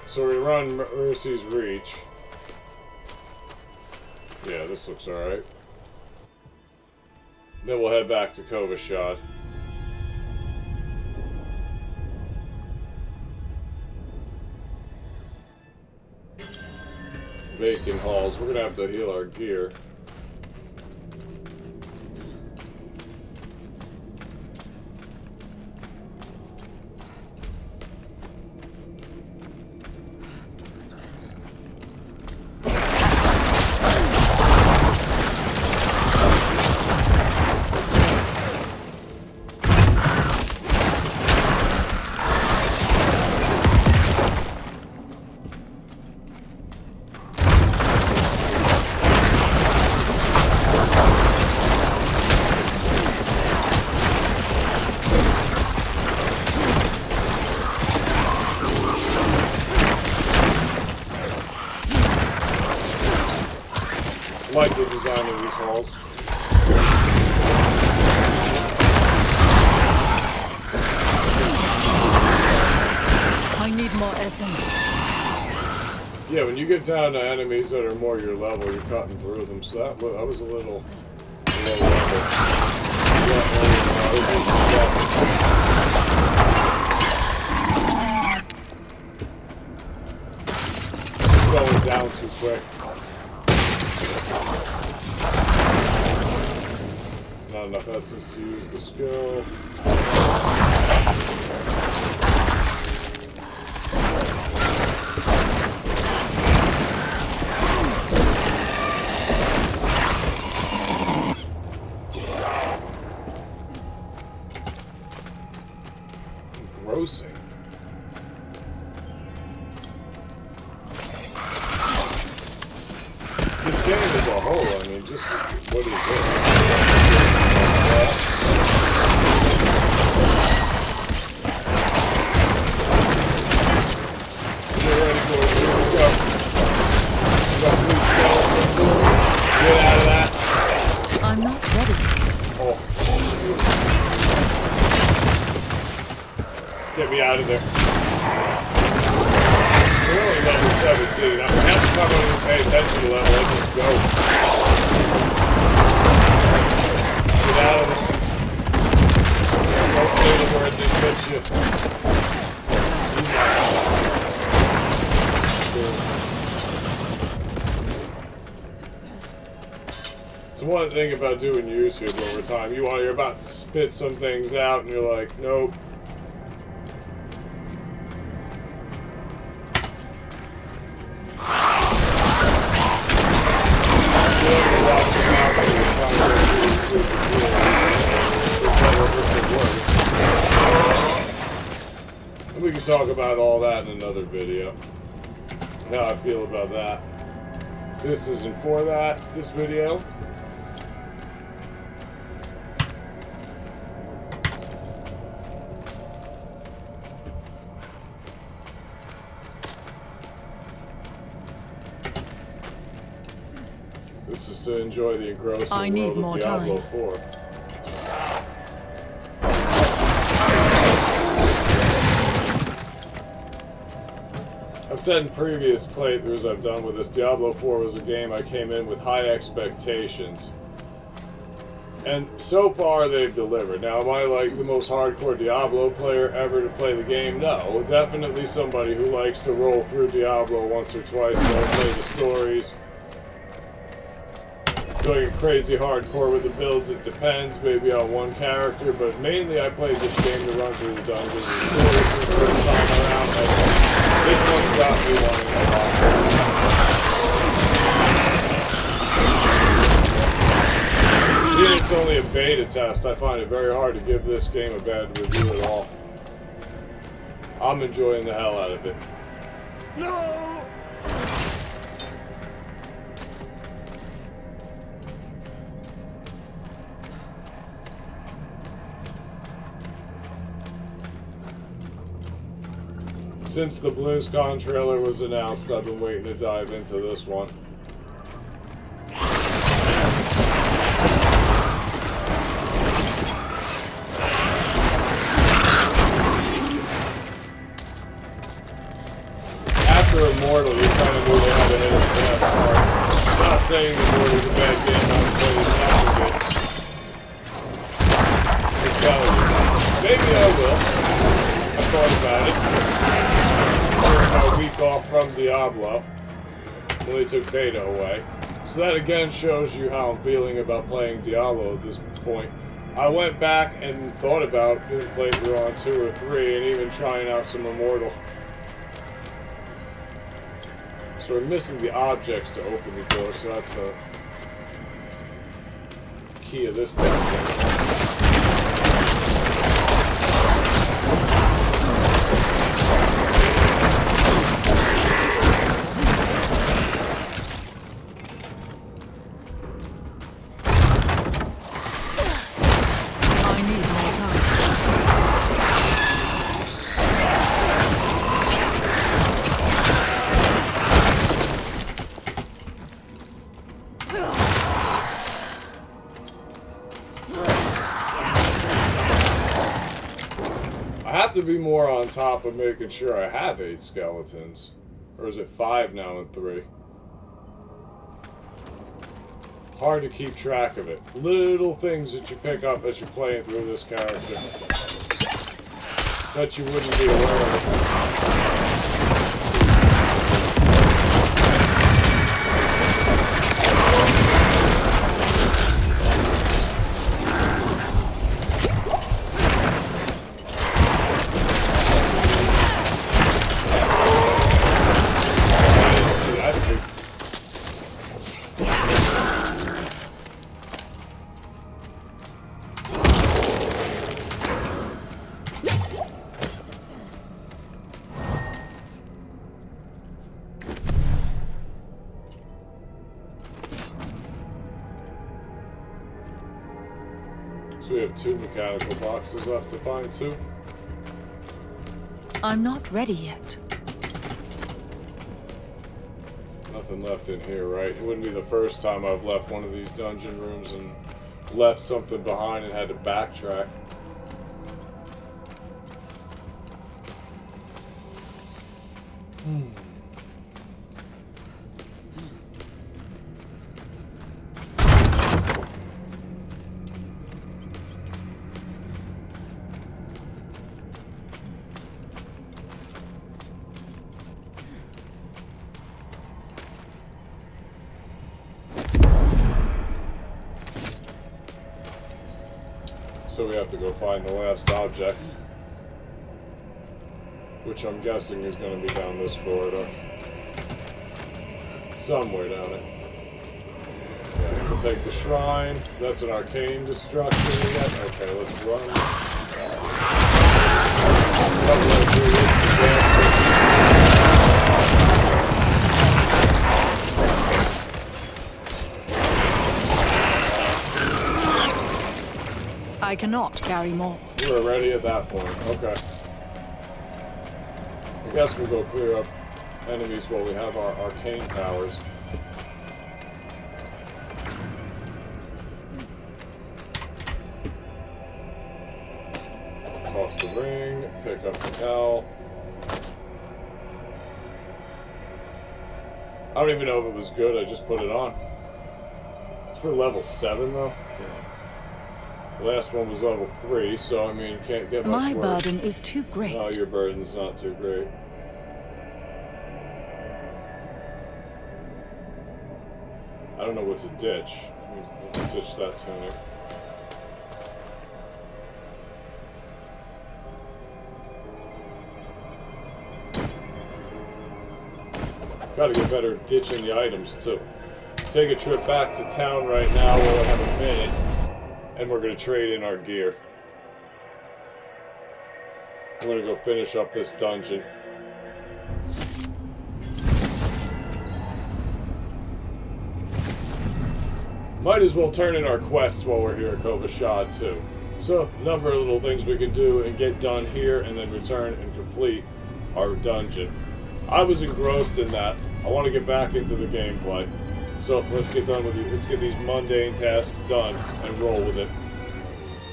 So we run Mercy's Reach. Yeah, this looks alright. Then we'll head back to Frozenshady. Vacant halls. We're gonna have to heal our gear. I like the design of these halls. I need more essence. Yeah, when you get down to enemies that are more your level, you're cutting through them. So that was a little low level. Going down too quick. Not enough essence to use the skill. Engrossing. This game as a whole, I mean, just what is this? Get ready for it. Here we go. Get out of that. I'm not ready. Oh. Get me out of there. We're only level 17. I'm gonna have to come over and pay attention to level. I just go. Get out of this. Don't say the word that gets you. So one thing about doing YouTube over time, you're about to spit some things out and you're like, nope. We can talk about all that in another video. How I feel about that. This isn't for that, this video. This is to enjoy the engrossing world of Diablo 4. said in previous playthroughs I've done with this, Diablo 4 was a game I came in with high expectations. And so far they've delivered. Now, am I like the most hardcore Diablo player ever to play the game? No. Definitely somebody who likes to roll through Diablo once or twice, don't play the stories. Going crazy hardcore with the builds, it depends, maybe on one character, but mainly I played this game to run through the dungeons and stories for the first time around, and this one got me wanting a lot. Being it's only a beta test, I find it very hard to give this game a bad review at all. I'm enjoying the hell out of it. No! Since the BlizzCon trailer was announced, I've been waiting to dive into this one. After Immortal, you kind of knew they had to hit it for that part. I'm not saying Immortal's a bad game, I haven't played it after it. To tell you. Maybe I will. I thought about it. A week off from Diablo when they took beta away. So that again shows you how I'm feeling about playing Diablo at this point. I went back and thought about doing playthrough on 2 or 3 and even trying out some Immortal. So we're missing the objects to open the door, so that's the key of this dungeon. To be more on top of making sure I have 8 skeletons. Or is it 5 now and 3? Hard to keep track of it. Little things that you pick up as you're playing through this character that you wouldn't be aware of. So we have 2 mechanical boxes left to find, too. I'm not ready yet. Nothing left in here, right? It wouldn't be the first time I've left one of these dungeon rooms and left something behind and had to backtrack. So we have to go find the last object, which I'm guessing is going to be down this corridor. Somewhere down it. Okay, we'll take the shrine. That's an arcane destruction again. Okay, let's run. I cannot carry more. We're already at that point. Okay. I guess we'll go clear up enemies while we have our arcane powers. Toss the ring, pick up the L. I don't even know if it was good, I just put it on. It's for level 7 though. The last one was level 3, so I mean, can't get much My worse. burden is too great. No, your burden's not too great. I don't know what to ditch. Let me ditch that tunic. Gotta get better at ditching the items too. Take a trip back to town right now while I have a minute, and we're gonna trade in our gear. I'm gonna go finish up this dungeon. Might as well turn in our quests while we're here at Kovashad too. So, a number of little things we can do and get done here, and then return and complete our dungeon. I was engrossed in that. I want to get back into the gameplay. So let's get done with it. Let's get these mundane tasks done and roll with it.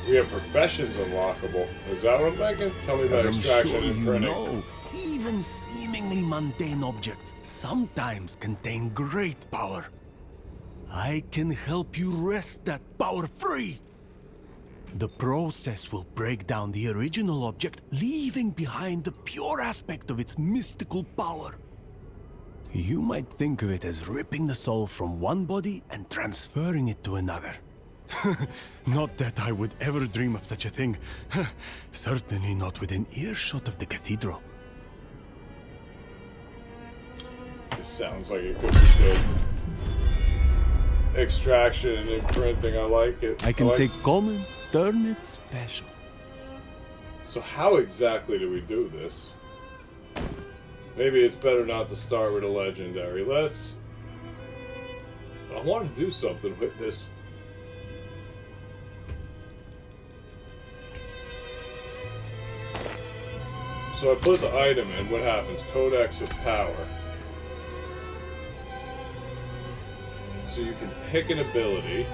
We have professions unlockable. Is that what I'm thinking? Tell me about As I'm extraction sure and you printing. know, even seemingly mundane objects sometimes contain great power. I can help you wrest that power free. The process will break down the original object, leaving behind the pure aspect of its mystical power. You might think of it as ripping the soul from one body and transferring it to another. Not that I would ever dream of such a thing. Certainly not within earshot of the cathedral. This sounds like it could be good. Extraction and imprinting, I like it. I can like take common, turn it special. So how exactly do we do this? Maybe it's better not to start with a legendary. I want to do something with this. So I put the item in, what happens? Codex of Power. So you can pick an ability.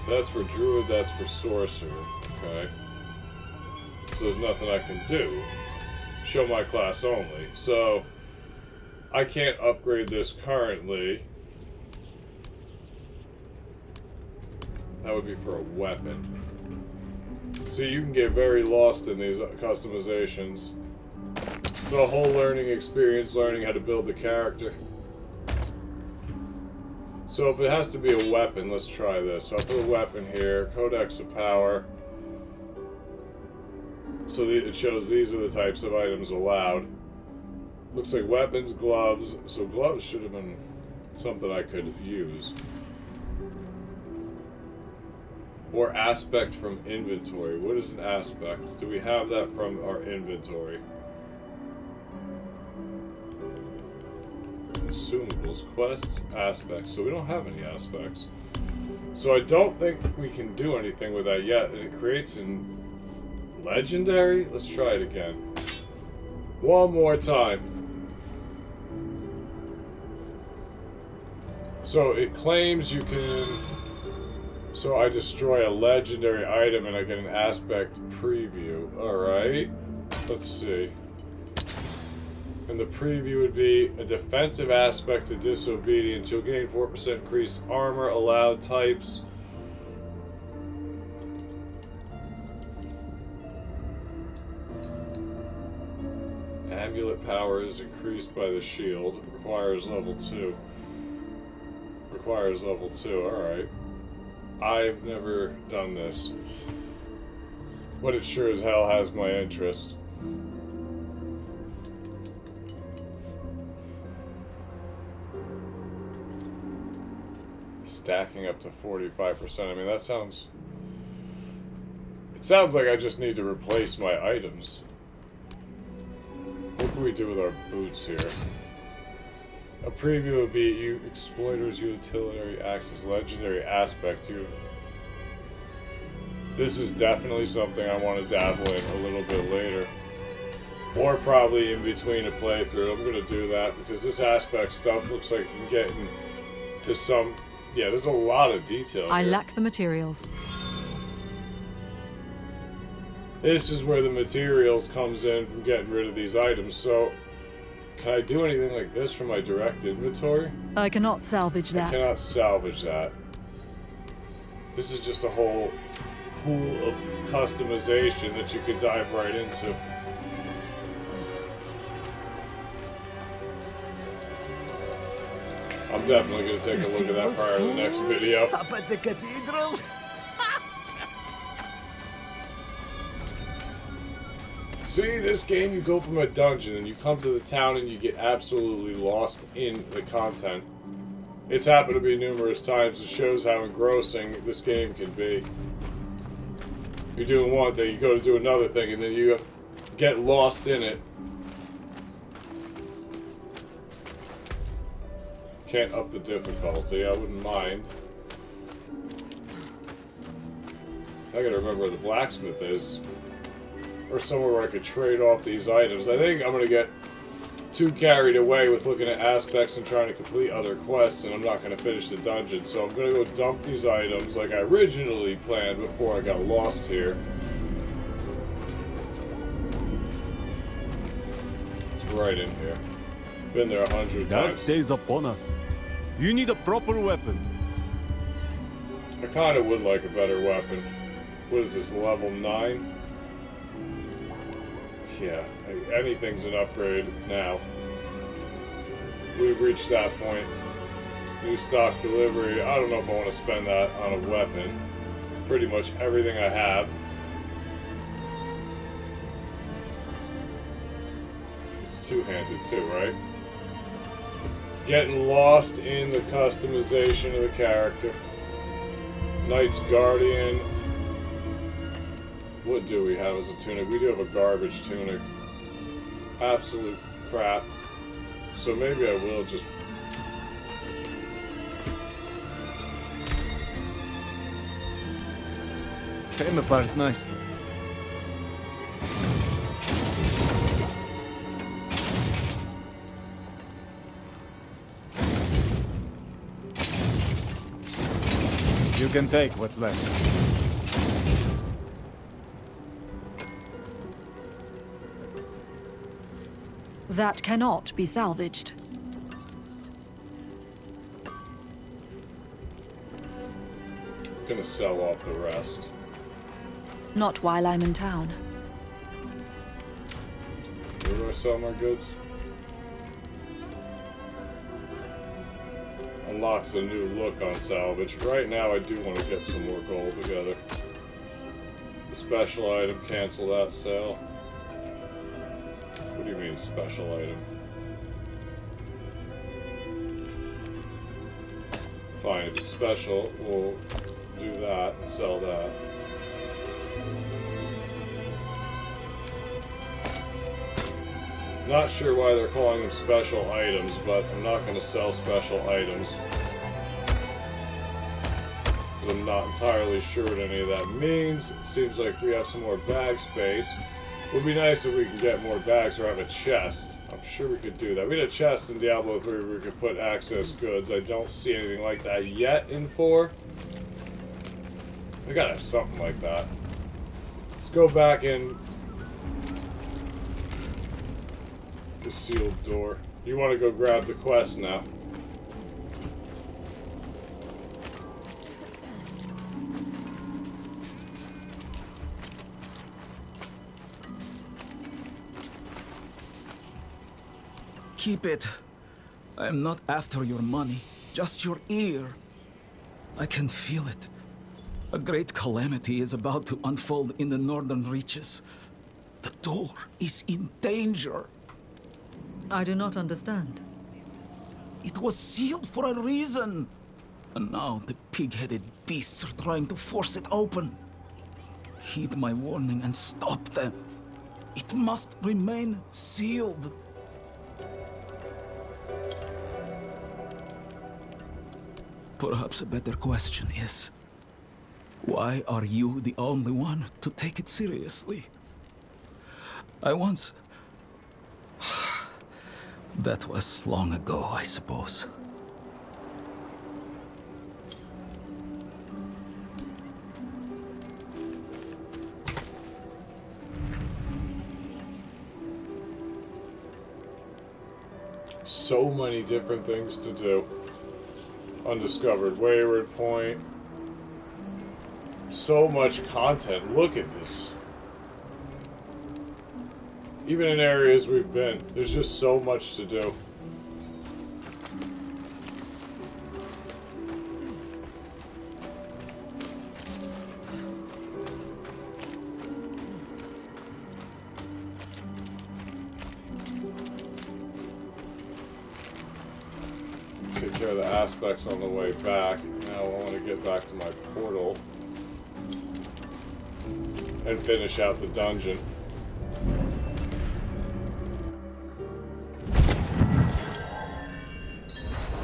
That's for Druid, that's for Sorcerer. Okay. So there's nothing I can do. Show my class only. So I can't upgrade this currently. That would be for a weapon. So you can get very lost in these customizations. It's a whole learning experience, learning how to build the character. So if it has to be a weapon, let's try this. So I'll put a weapon here, Codex of Power. So it shows these are the types of items allowed. Looks like weapons, gloves. So gloves should have been something I could use. Or aspect from inventory. What is an aspect? Do we have that from our inventory? Consumables, quests, aspects. So we don't have any aspects. So I don't think we can do anything with that yet. And it creates an legendary? Let's try it again. One more time. So it claims you can... So I destroy a legendary item and I get an aspect preview. Alright. Let's see. And the preview would be a defensive aspect to disobedience. You'll gain 4% increased armor, allowed types. Amulet power is increased by the shield. Requires level 2. Requires level 2, alright. I've never done this. But it sure as hell has my interest. Stacking up to 45%. I mean, that sounds... It sounds like I just need to replace my items. What can we do with our boots here? A preview would be you exploiters utilitarian access legendary aspect. This is definitely something I want to dabble in a little bit later. Or probably in between a playthrough. I'm going to do that because this aspect stuff looks like you can get into some... Yeah, there's a lot of detail I here. lack the materials. This is where the materials comes in from getting rid of these items. So, Can I do anything like this from my direct inventory? I cannot salvage I that. cannot salvage that. This is just a whole pool of customization that you could dive right into. I'm definitely going to take a look at that prior to the next video. Up at the cathedral? See, this game, you go from a dungeon and you come to the town and you get absolutely lost in the content. It's happened to me numerous times. It shows how engrossing this game can be. You're doing one thing, you go to do another thing, and then you get lost in it. Can't up the difficulty, I wouldn't mind. I gotta remember where the blacksmith is. Or somewhere where I could trade off these items. I think I'm gonna get too carried away with looking at aspects and trying to complete other quests, and I'm not gonna finish the dungeon. So I'm gonna go dump these items like I originally planned before I got lost here. It's right in here. Been there 100 Dark times. days upon us. You need a proper weapon. I kind of would like a better weapon. What is this, level 9? Yeah, anything's an upgrade now. We've reached that point. New stock delivery. I don't know if I want to spend that on a weapon. It's pretty much everything I have. It's two-handed too, right? Getting lost in the customization of the character. Knight's Guardian. What do we have as a tunic? We do have a garbage tunic. Absolute crap. So maybe I will just... Came apart nicely. You can take what's left. That cannot be salvaged. I'm gonna sell off the rest. Not while I'm in town. Where do I sell my goods? Unlocks a new look on salvage. Right now I do want to get some more gold together. The special item, cancel that sale. What do you mean special item? Fine, if it's special, we'll do that and sell that. Not sure why they're calling them special items, but I'm not going to sell special items. Because I'm not entirely sure what any of that means. It seems like we have some more bag space. Would be nice if we could get more bags or have a chest. I'm sure we could do that. We had a chest in Diablo 3 where we could put access goods. I don't see anything like that yet in 4. We gotta have something like that. Let's go back in the sealed door. You want to go grab the quest now. Keep it. I am not after your money, just your ear. I can feel it. A great calamity is about to unfold in the northern reaches. The door is in danger. I do not understand. It was sealed for a reason. And now the pig-headed beasts are trying to force it open. Heed my warning and stop them. It must remain sealed. Perhaps a better question is, why are you the only one to take it seriously? I once... That was long ago, I suppose. So many different things to do. Undiscovered Wayward Point. So much content. Look at this. Even in areas we've been, there's just so much to do. Take care of the aspects on the way back. Now I want to get back to my portal and finish out the dungeon.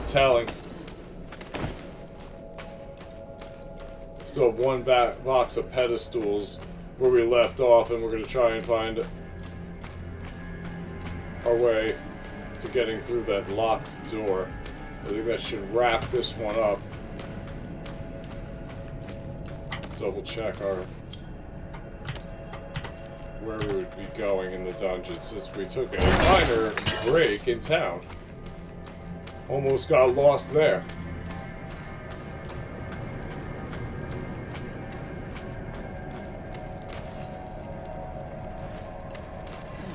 Telling. Still have one box of pedestals where we left off, and we're going to try and find our way to getting through that locked door. I think that should wrap this one up. Double check where we would be going in the dungeon, since we took a minor break in town. Almost got lost there.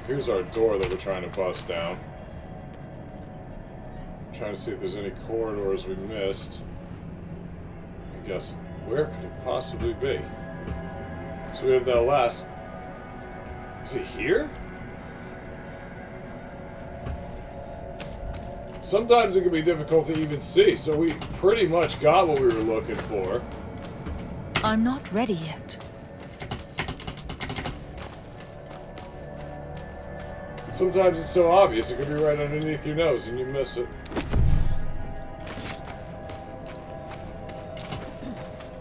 Here's our door that we're trying to bust down. Trying to see if there's any corridors we missed. I guess, where could it possibly be? So we have that last... Is it here? Sometimes it can be difficult to even see, so we pretty much got what we were looking for. I'm not ready yet. Sometimes it's so obvious, it could be right underneath your nose and you miss it.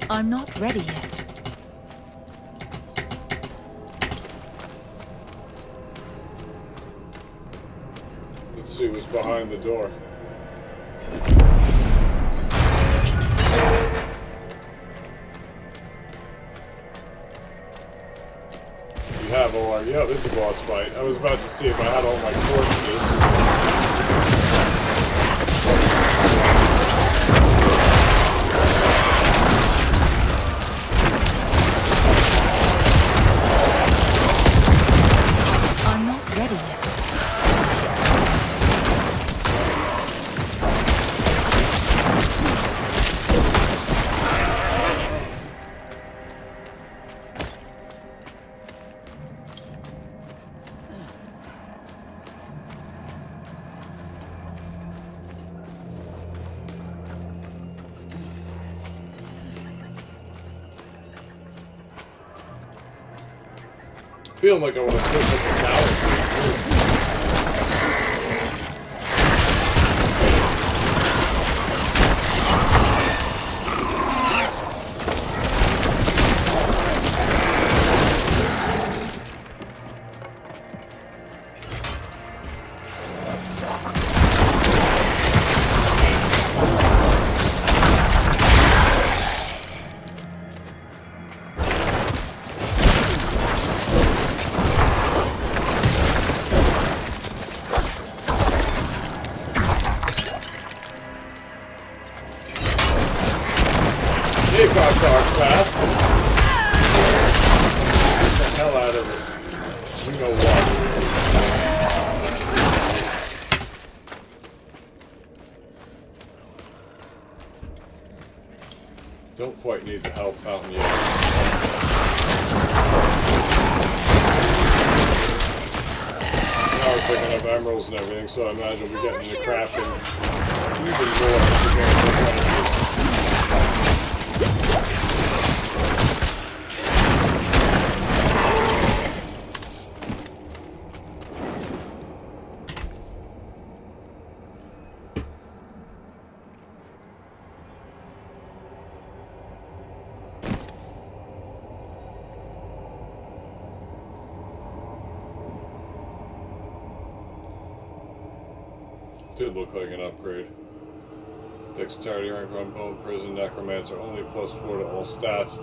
I'm not ready yet. Let's see what's behind the door. We have all our... Yeah, it's a boss fight. I was about to see if I had all my corpses. Feeling like I want to switch up the tower. Don't quite need the health fountain yet. Now we're picking up emeralds and everything, so I imagine we're getting into crafting even more as we go into the places. Did look like an upgrade. Dexterity rank on Bone Prison Necromancer, only +4 to all stats.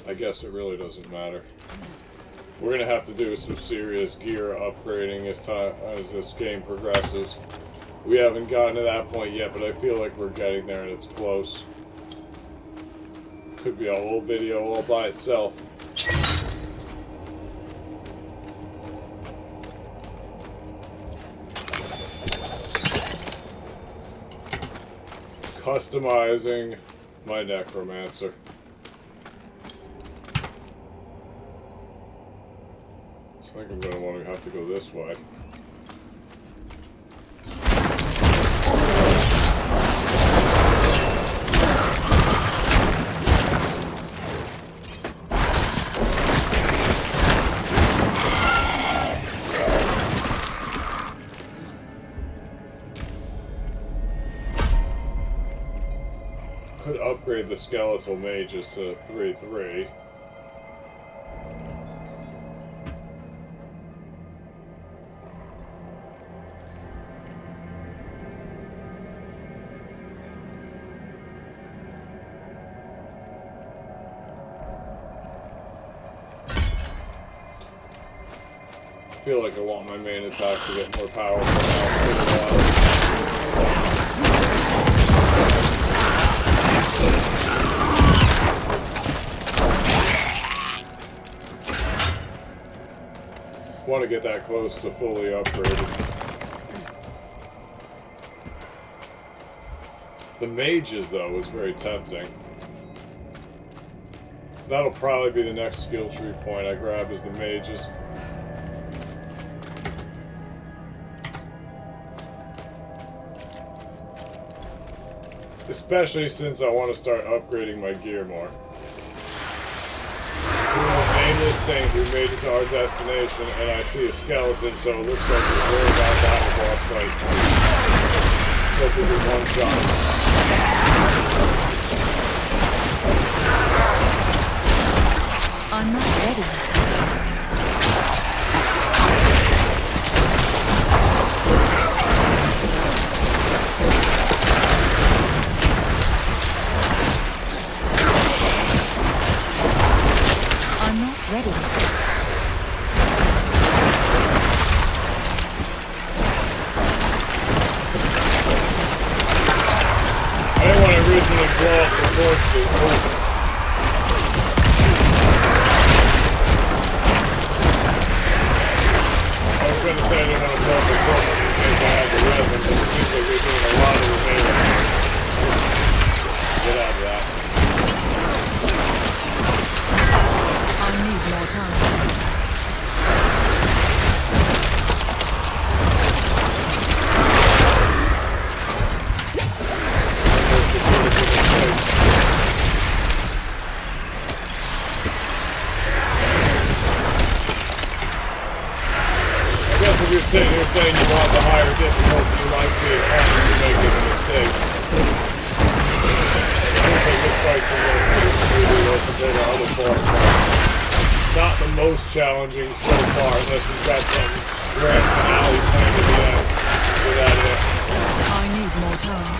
I guess it really doesn't matter. We're gonna have to do some serious gear upgrading as this game progresses. We haven't gotten to that point yet, but I feel like we're getting there and it's close. Could be a whole video all by itself. Customizing my Necromancer. I think I'm going to want to have to go this way. Could upgrade the skeletal mages to 3-3. I feel like I want my main attack to get more powerful now. Want to get that close to fully upgraded. The mages, though, is very tempting. That'll probably be the next skill tree point I grab, is the mages. Especially since I want to start upgrading my gear more. Nameless saint who made it to our destination, and I see a skeleton, so it looks like we're really about to have a boss fight. So we do one shot. I'm not ready. Ready. I didn't want to originally blow up the corpses. I was going to say I didn't want to blow up the corpses in case I had to res them, but it seems like we're doing a lot of remaining. Get out of that. More time. I guess if you're sitting here saying you want the higher difficulty, you might be making mistakes. It seems like this fight's a little compared to other boss fights. Not the most challenging so far, unless he's got some grand finale planned at the end. Without it. I need more time.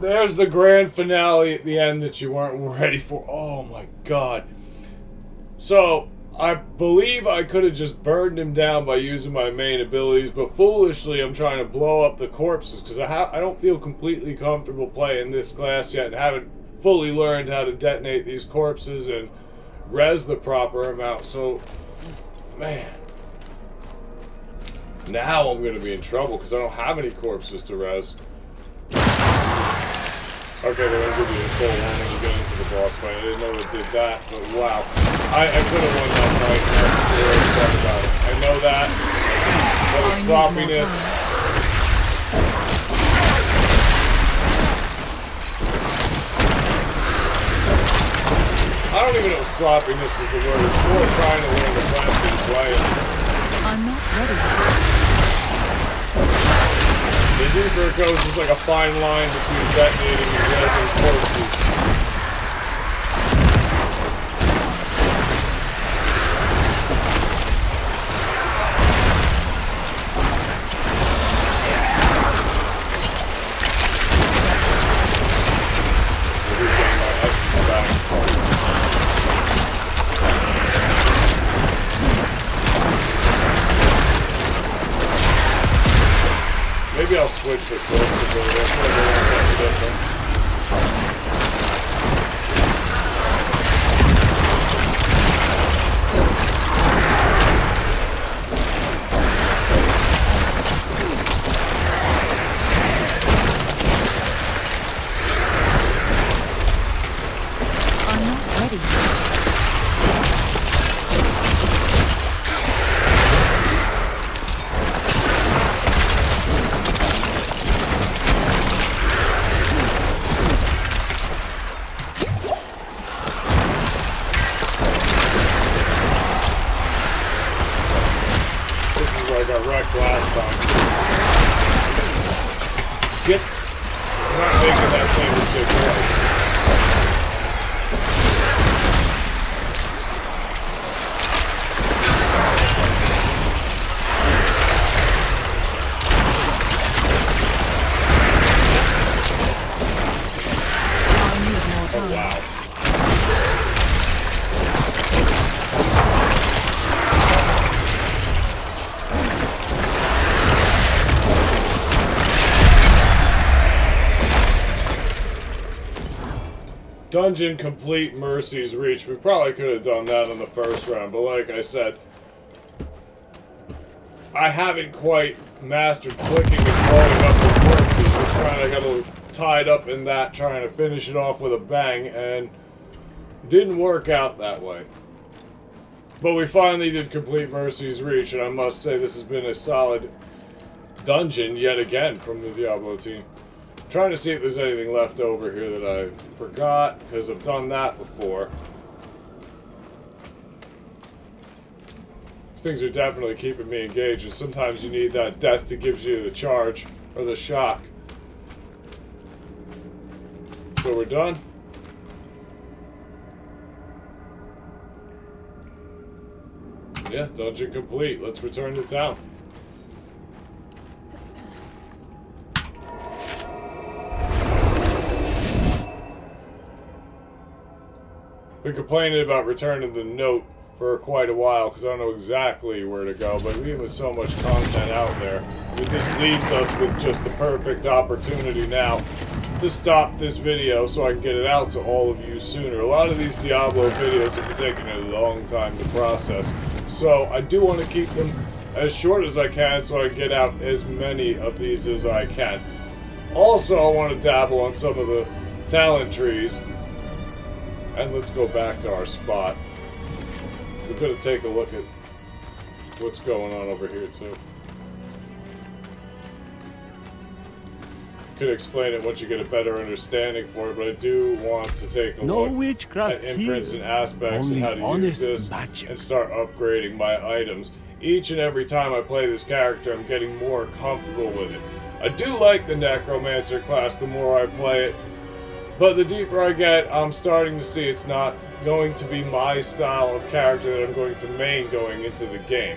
There's the grand finale at the end that you weren't ready for. Oh my god. So, I believe I could have just burned him down by using my main abilities, but foolishly I'm trying to blow up the corpses because I don't feel completely comfortable playing this class yet and haven't fully learned how to detonate these corpses and res the proper amount. So, man. Now I'm going to be in trouble because I don't have any corpses to res. Okay, they're going to give you a full one when you get into the boss fight. I didn't know it did that, but wow. I could have won that fight, and that's the way I thought about it. I know that. But the sloppiness. I don't even know if sloppiness is the word. It's more trying to learn the class that you play. I'm not ready. The deeper it goes, it's like a fine line between detonating and resing corpses. switch the corpse ability. That's maybe something different. I'm not ready yet. This is where I got wrecked last time. I'm not making that same mistake twice. I need more time. Oh, wow. Dungeon complete, Mercy's Reach. We probably could have done that in the first round, but like I said, I haven't quite mastered clicking and blowing up the corpses. I got a little tied up in that, trying to finish it off with a bang, and didn't work out that way. But we finally did complete Mercy's Reach, and I must say this has been a solid dungeon yet again from the Diablo team. Trying to see if there's anything left over here that I forgot, because I've done that before. These things are definitely keeping me engaged, and sometimes you need that death to give you the charge, or the shock. So we're done. Yeah, dungeon complete. Let's return to town. Been complaining about returning the note for quite a while because I don't know exactly where to go, but even with so much content out there, I mean, this leaves us with just the perfect opportunity now to stop this video so I can get it out to all of you sooner. A lot of these Diablo videos have been taking a long time to process, so I do want to keep them as short as I can so I can get out as many of these as I can. Also, I want to dabble on some of the talent trees. And let's go back to our spot. So I'm going to take a look at what's going on over here, too. Could explain it once you get a better understanding for it, but I do want to take a look witchcraft at imprints here. and aspects and Only how to use honest this magic. and start upgrading my items. Each and every time I play this character, I'm getting more comfortable with it. I do like the Necromancer class the more I play it. But the deeper I get, I'm starting to see it's not going to be my style of character that I'm going to main going into the game.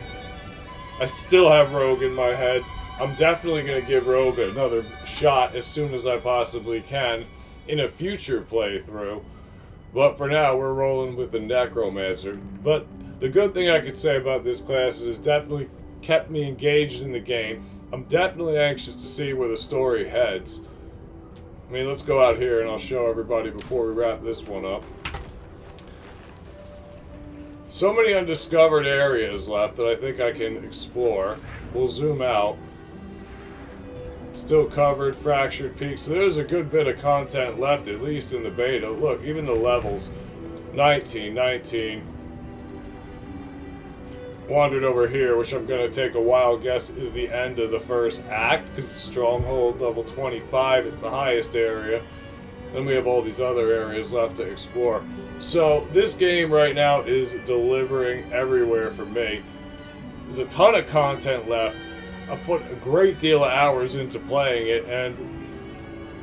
I still have Rogue in my head. I'm definitely going to give Rogue another shot as soon as I possibly can in a future playthrough. But for now, we're rolling with the Necromancer. But the good thing I could say about this class is it's definitely kept me engaged in the game. I'm definitely anxious to see where the story heads. I mean, let's go out here and I'll show everybody before we wrap this one up. So many undiscovered areas left that I think I can explore. We'll zoom out. Still covered, fractured peaks. So there's a good bit of content left, at least in the beta. Look, even the levels. 19, 19. Wandered over here, which I'm going to take a wild guess is the end of the first act, because it's Stronghold, level 25, it's the highest area. Then we have all these other areas left to explore. So, this game right now is delivering everywhere for me. There's a ton of content left. I put a great deal of hours into playing it, and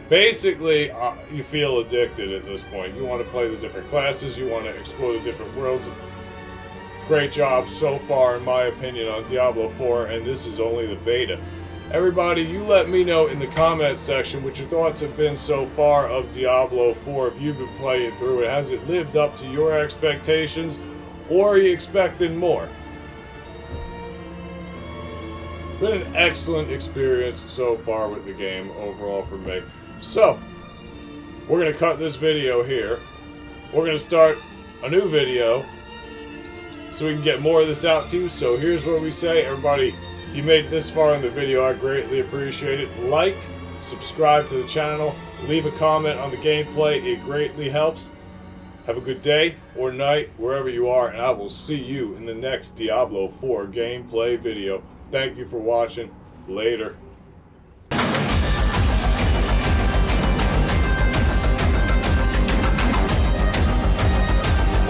basically, you feel addicted at this point. You want to play the different classes, you want to explore the different worlds. Great job so far, in my opinion, on Diablo 4, and this is only the beta. Everybody, you let me know in the comments section what your thoughts have been so far of Diablo 4. If you've been playing through it, has it lived up to your expectations, or are you expecting more? been an excellent experience so far with the game overall for me. So, we're going to cut this video here. We're going to start a new video so we can get more of this out to you. So here's what we say. Everybody, if you made it this far in the video, I greatly appreciate it. Like, subscribe to the channel, leave a comment on the gameplay. It greatly helps. Have a good day or night wherever you are, and I will see you in the next Diablo 4 gameplay video. Thank you for watching. Later.